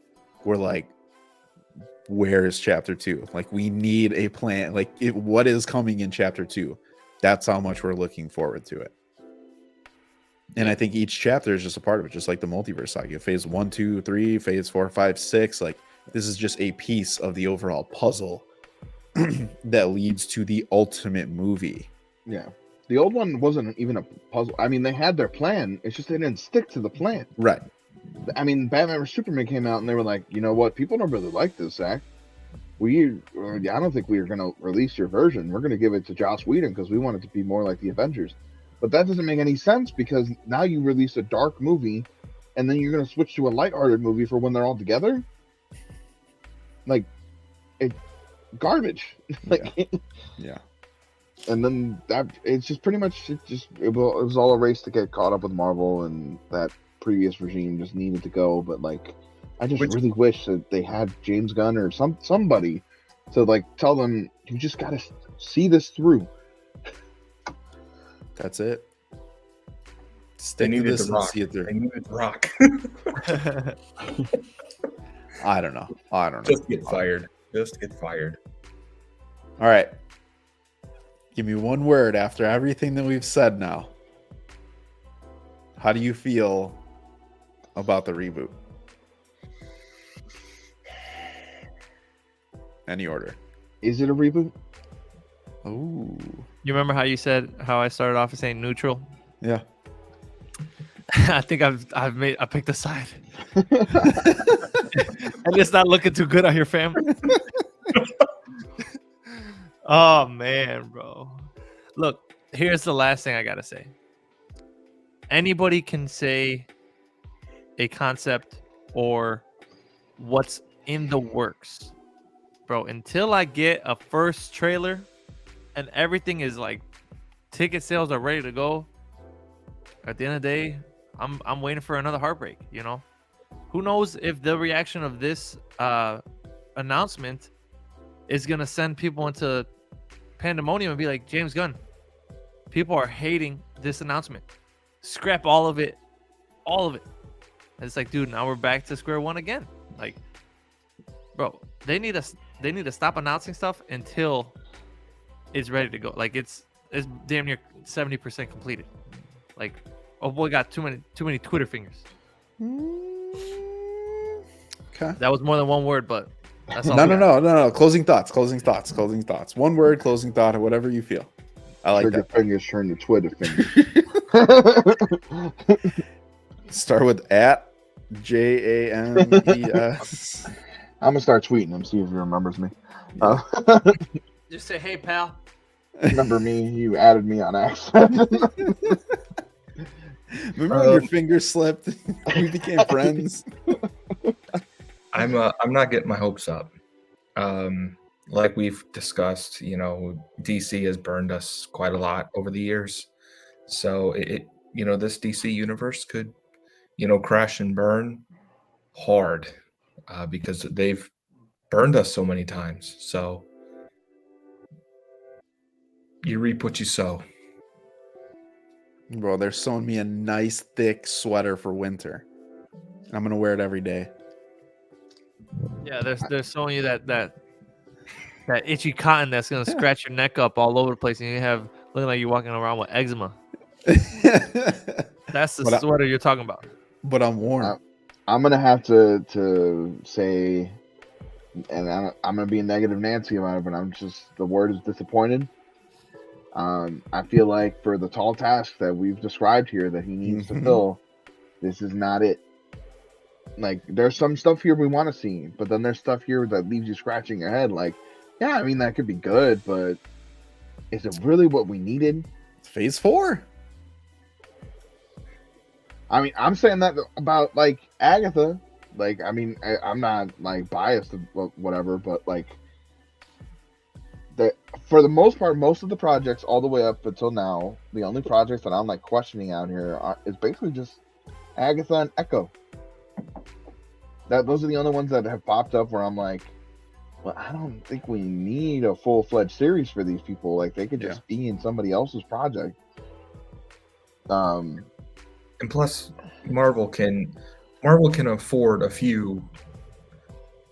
we're like, where is chapter 2? Like, we need a plan. Like, what is coming in chapter 2? That's how much we're looking forward to it. And I think each chapter is just a part of it, just like the multiverse saga. Phase 1, 2, 3, phase 4, 5, 6. Like, this is just a piece of the overall puzzle that leads to the ultimate movie. Yeah. The old one wasn't even a puzzle. I mean, they had their plan. It's just they didn't stick to the plan. Right. I mean, Batman vs Superman came out and they were like, you know what? People don't really like this, Zach. I don't think we are going to release your version. We're going to give it to Joss Whedon because we want it to be more like the Avengers. But that doesn't make any sense because now you release a dark movie and then you're going to switch to a lighthearted movie for when they're all together. Like, garbage. Yeah. And then it's just pretty much it was all a race to get caught up with Marvel, and that previous regime just needed to go. But like, I just really wish that they had James Gunn or somebody to like tell them, you just got to see this through. That's it. Stick to this and see it through. They needed The Rock. I don't know. Just get fired. All right. Give me one word after everything that we've said now. how do you feel about the reboot? Any order? Is it a reboot? Oh, You remember how you said how I started off as saying neutral? yeah. I think I picked a side. And it's not looking too good on your fam. Oh man, bro. Look, here's the last thing I gotta say. Anybody can say a concept or what's in the works. Bro, until I get a first trailer and everything is like ticket sales are ready to go, at the end of the day, I'm waiting for another heartbreak, you know? Who knows if the reaction of this announcement is gonna send people into pandemonium and be like, James Gunn, people are hating this announcement. Scrap all of it. All of it. And it's like, dude, now we're back to square one again. Like, bro, they need to stop announcing stuff until it's ready to go. Like it's damn near 70% completed. Like, oh boy, got too many Twitter fingers. Okay. That was more than one word, but that's all. No. Closing thoughts. One word, closing thought, or whatever you feel. I like Trigger that. fingers turn to Twitter fingers. Start with @JAMES. I'm gonna start tweeting him, see if he remembers me. Just say, hey, pal. Remember me? You added me on accident. Remember when your fingers slipped? We became friends. I'm not getting my hopes up. Like we've discussed, you know, DC has burned us quite a lot over the years. So it you know, this DC universe could, you know, crash and burn hard because they've burned us so many times. So you reap what you sow. Bro, they're sewing me a nice thick sweater for winter. And I'm gonna wear it every day. Yeah, they're showing you that itchy cotton that's gonna scratch your neck up all over the place, and you have looking like you're walking around with eczema. That's the sweater you're talking about. But I'm warm. I'm gonna have to say, and I'm gonna be a negative Nancy about it, but the word is disappointed. I feel like for the tall task that we've described here that he needs to fill, this is not it. Like, there's some stuff here we want to see, but then there's stuff here that leaves you scratching your head. Like, yeah, I mean, that could be good, but is it really what we needed? Phase 4. I mean, I'm saying that about, like, Agatha. Like, I mean, I'm not, like, biased or whatever, but, like, for the most part, most of the projects all the way up until now, the only projects that I'm, like, questioning out here is basically just Agatha and Echo. Those are the only ones that have popped up where I'm like, well, I don't think we need a full-fledged series for these people. Like, they could just be in somebody else's project. And plus, Marvel can afford a few,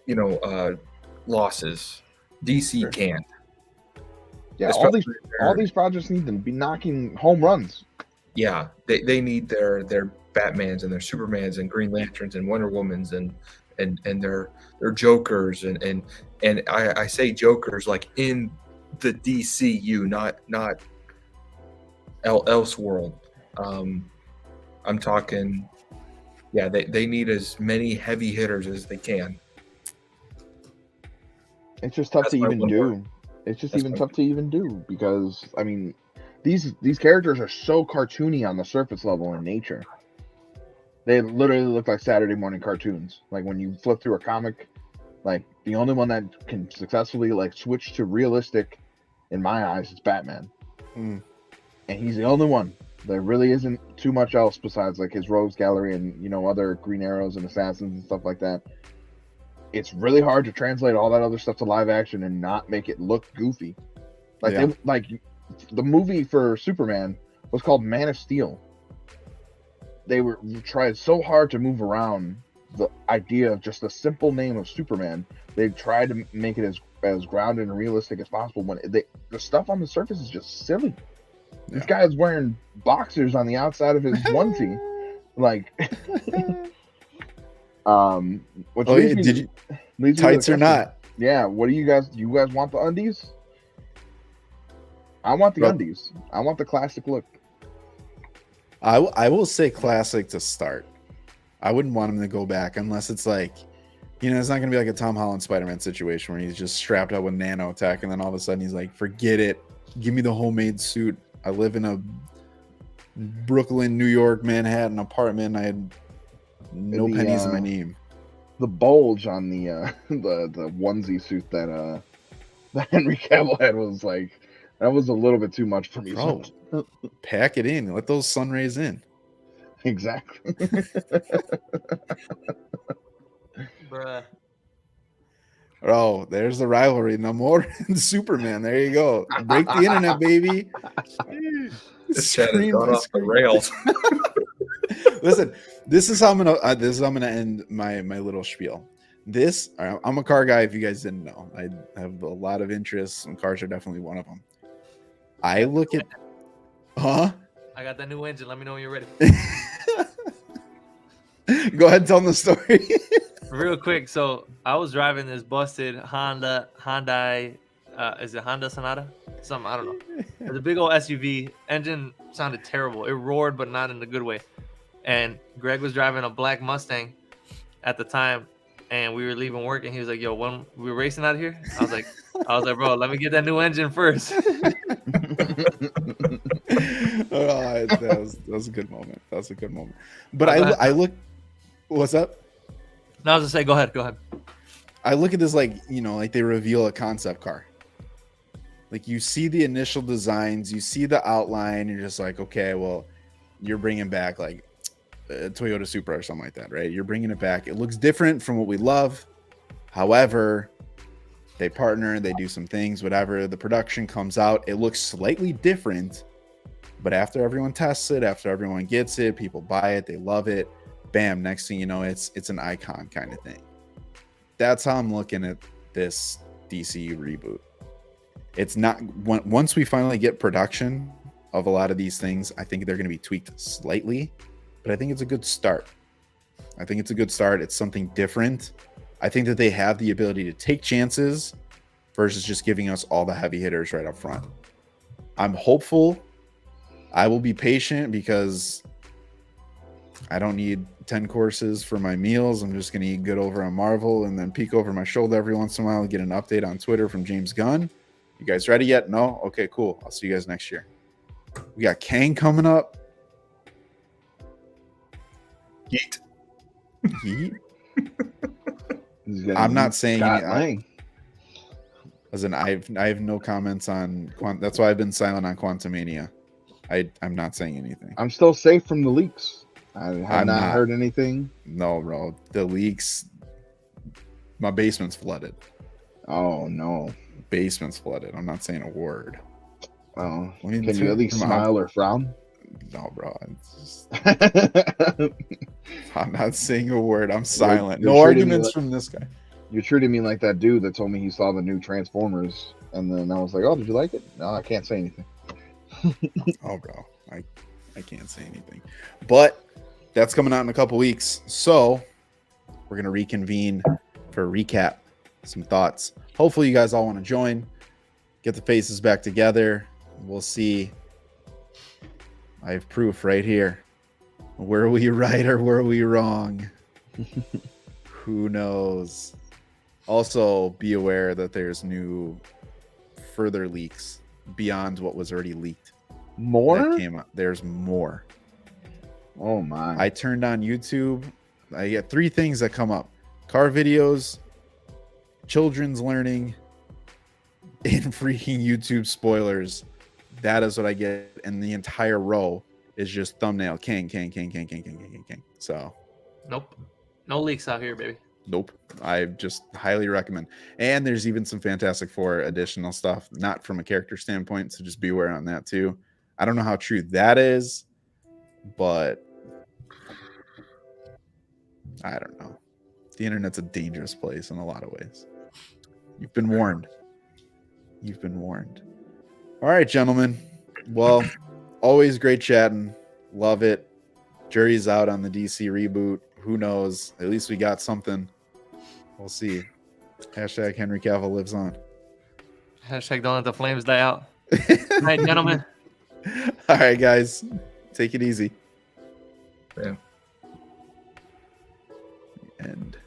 you know, losses. DC can't. Yeah, all these projects need to be knocking home runs. Yeah, they need their Batmans and their Supermans and Green Lanterns and Wonder Womans and their Jokers and I say Jokers like in the DCU, not Elseworld. I'm talking, yeah, they need as many heavy hitters as they can. It's just tough to even do. It's just even tough to even do because, I mean, these characters are so cartoony on the surface level in nature. They literally look like Saturday morning cartoons. Like when you flip through a comic, like the only one that can successfully like switch to realistic, in my eyes, is Batman. And he's the only one. There really isn't too much else besides like his Rogues Gallery and, you know, other Green Arrows and Assassins and stuff like that. It's really hard to translate all that other stuff to live action and not make it look goofy. Like the movie for Superman was called Man of Steel. They tried so hard to move around the idea of just a simple name of Superman. They tried to make it as grounded and realistic as possible. When the stuff on the surface is just silly. This guy is wearing boxers on the outside of his onesie, Like, which Oh, leads yeah, me, did you leads me to the tights or question. not? Yeah, what do you guys want the undies? I want the Bro, undies. I want the classic look. I will say classic to start. I wouldn't want him to go back unless it's like, it's not going to be like a Tom Holland Spider-Man situation where he's just strapped up with nanotech and then all of a sudden he's like, forget it. Give me the homemade suit. I live in a Brooklyn, New York, Manhattan apartment. I had no The, pennies in my name. The bulge on the the onesie suit that that Henry Cavill had was like, that was a little bit too much for me. Bro, pack it in. Let those sun rays in. Exactly. Bruh. Oh, there's the rivalry. Namor and Superman. There you go. Break the internet, baby. This chat has Scream gone by off the scream. rails. Listen, this is how I'm gonna end my little spiel. I'm a car guy. If you guys didn't know, I have a lot of interests, and cars are definitely one of them. I look at, huh? I got that new engine. Let me know when you're ready. Go ahead, tell them the story. Real quick. So I was driving this busted Hyundai. Is it Honda Sonata? Something, I don't know. It's a big old SUV. Engine sounded terrible. It roared, but not in a good way. And Greg was driving a black Mustang at the time, and we were leaving work, and he was like, "Yo, when we were racing out of here," I was like, "Bro, let me get that new engine first." That was a good moment. That was a good moment. But I look. What's up? No, I was just saying, go ahead. I look at this like they reveal a concept car. Like you see the initial designs, you see the outline, you're just like, okay, well, you're bringing back like a Toyota Supra or something like that, right? You're bringing it back. It looks different from what we love. However, they partner, they do some things, whatever. The production comes out, it looks slightly different, but after everyone tests it, after everyone gets it, people buy it, they love it. Bam! Next thing you know, it's an icon kind of thing. That's how I'm looking at this DC reboot. It's not once we finally get production of a lot of these things, I think they're going to be tweaked slightly, but I think it's a good start. It's something different. I think that they have the ability to take chances versus just giving us all the heavy hitters right up front. I'm hopeful. I will be patient because I don't need 10 courses for my meals. I'm just going to eat good over on Marvel and then peek over my shoulder every once in a while and get an update on Twitter from James Gunn. You guys ready yet? No? Okay, cool. I'll see you guys next year. We got Kang coming up. Yeet. Yeet. I'm not saying any. Listen, I have no comments on that's why I've been silent on Quantumania. I'm not saying anything. I'm still safe from the leaks. I have not heard anything. No, bro. The leaks. My basement's flooded. Oh no. Basement's flooded. I'm not saying a word. Oh, can you at least smile or frown? No, bro. I'm not saying a word. I'm silent. No arguments from this guy. You're treating me like that dude that told me he saw the new Transformers, and then I was like, "Oh, did you like it?" No, I can't say anything. Oh, bro, I can't say anything. But that's coming out in a couple weeks, so we're gonna reconvene for a recap, some thoughts. Hopefully, you guys all want to join. Get the faces back together. We'll see. I have proof right here. Were we right or were we wrong? Who knows? Also, be aware that there's new further leaks beyond what was already leaked. More? That came out. There's more. Oh my. I turned on YouTube. I get 3 things that come up. Car videos, children's learning, and freaking YouTube spoilers. That is what I get. And the entire row is just thumbnail Kang. So. Nope. No leaks out here, baby. Nope. I just highly recommend. And there's even some Fantastic Four additional stuff, not from a character standpoint. So just be aware on that too. I don't know how true that is, but I don't know. The internet's a dangerous place in a lot of ways. You've been warned. All right, gentlemen. Well, always great chatting. Love it. jury's out on the DC reboot. Who knows? At least we got something. We'll see. Hashtag Henry Cavill lives on. Hashtag don't let the flames die out. All right, gentlemen. All right, guys. Take it easy. Yeah. And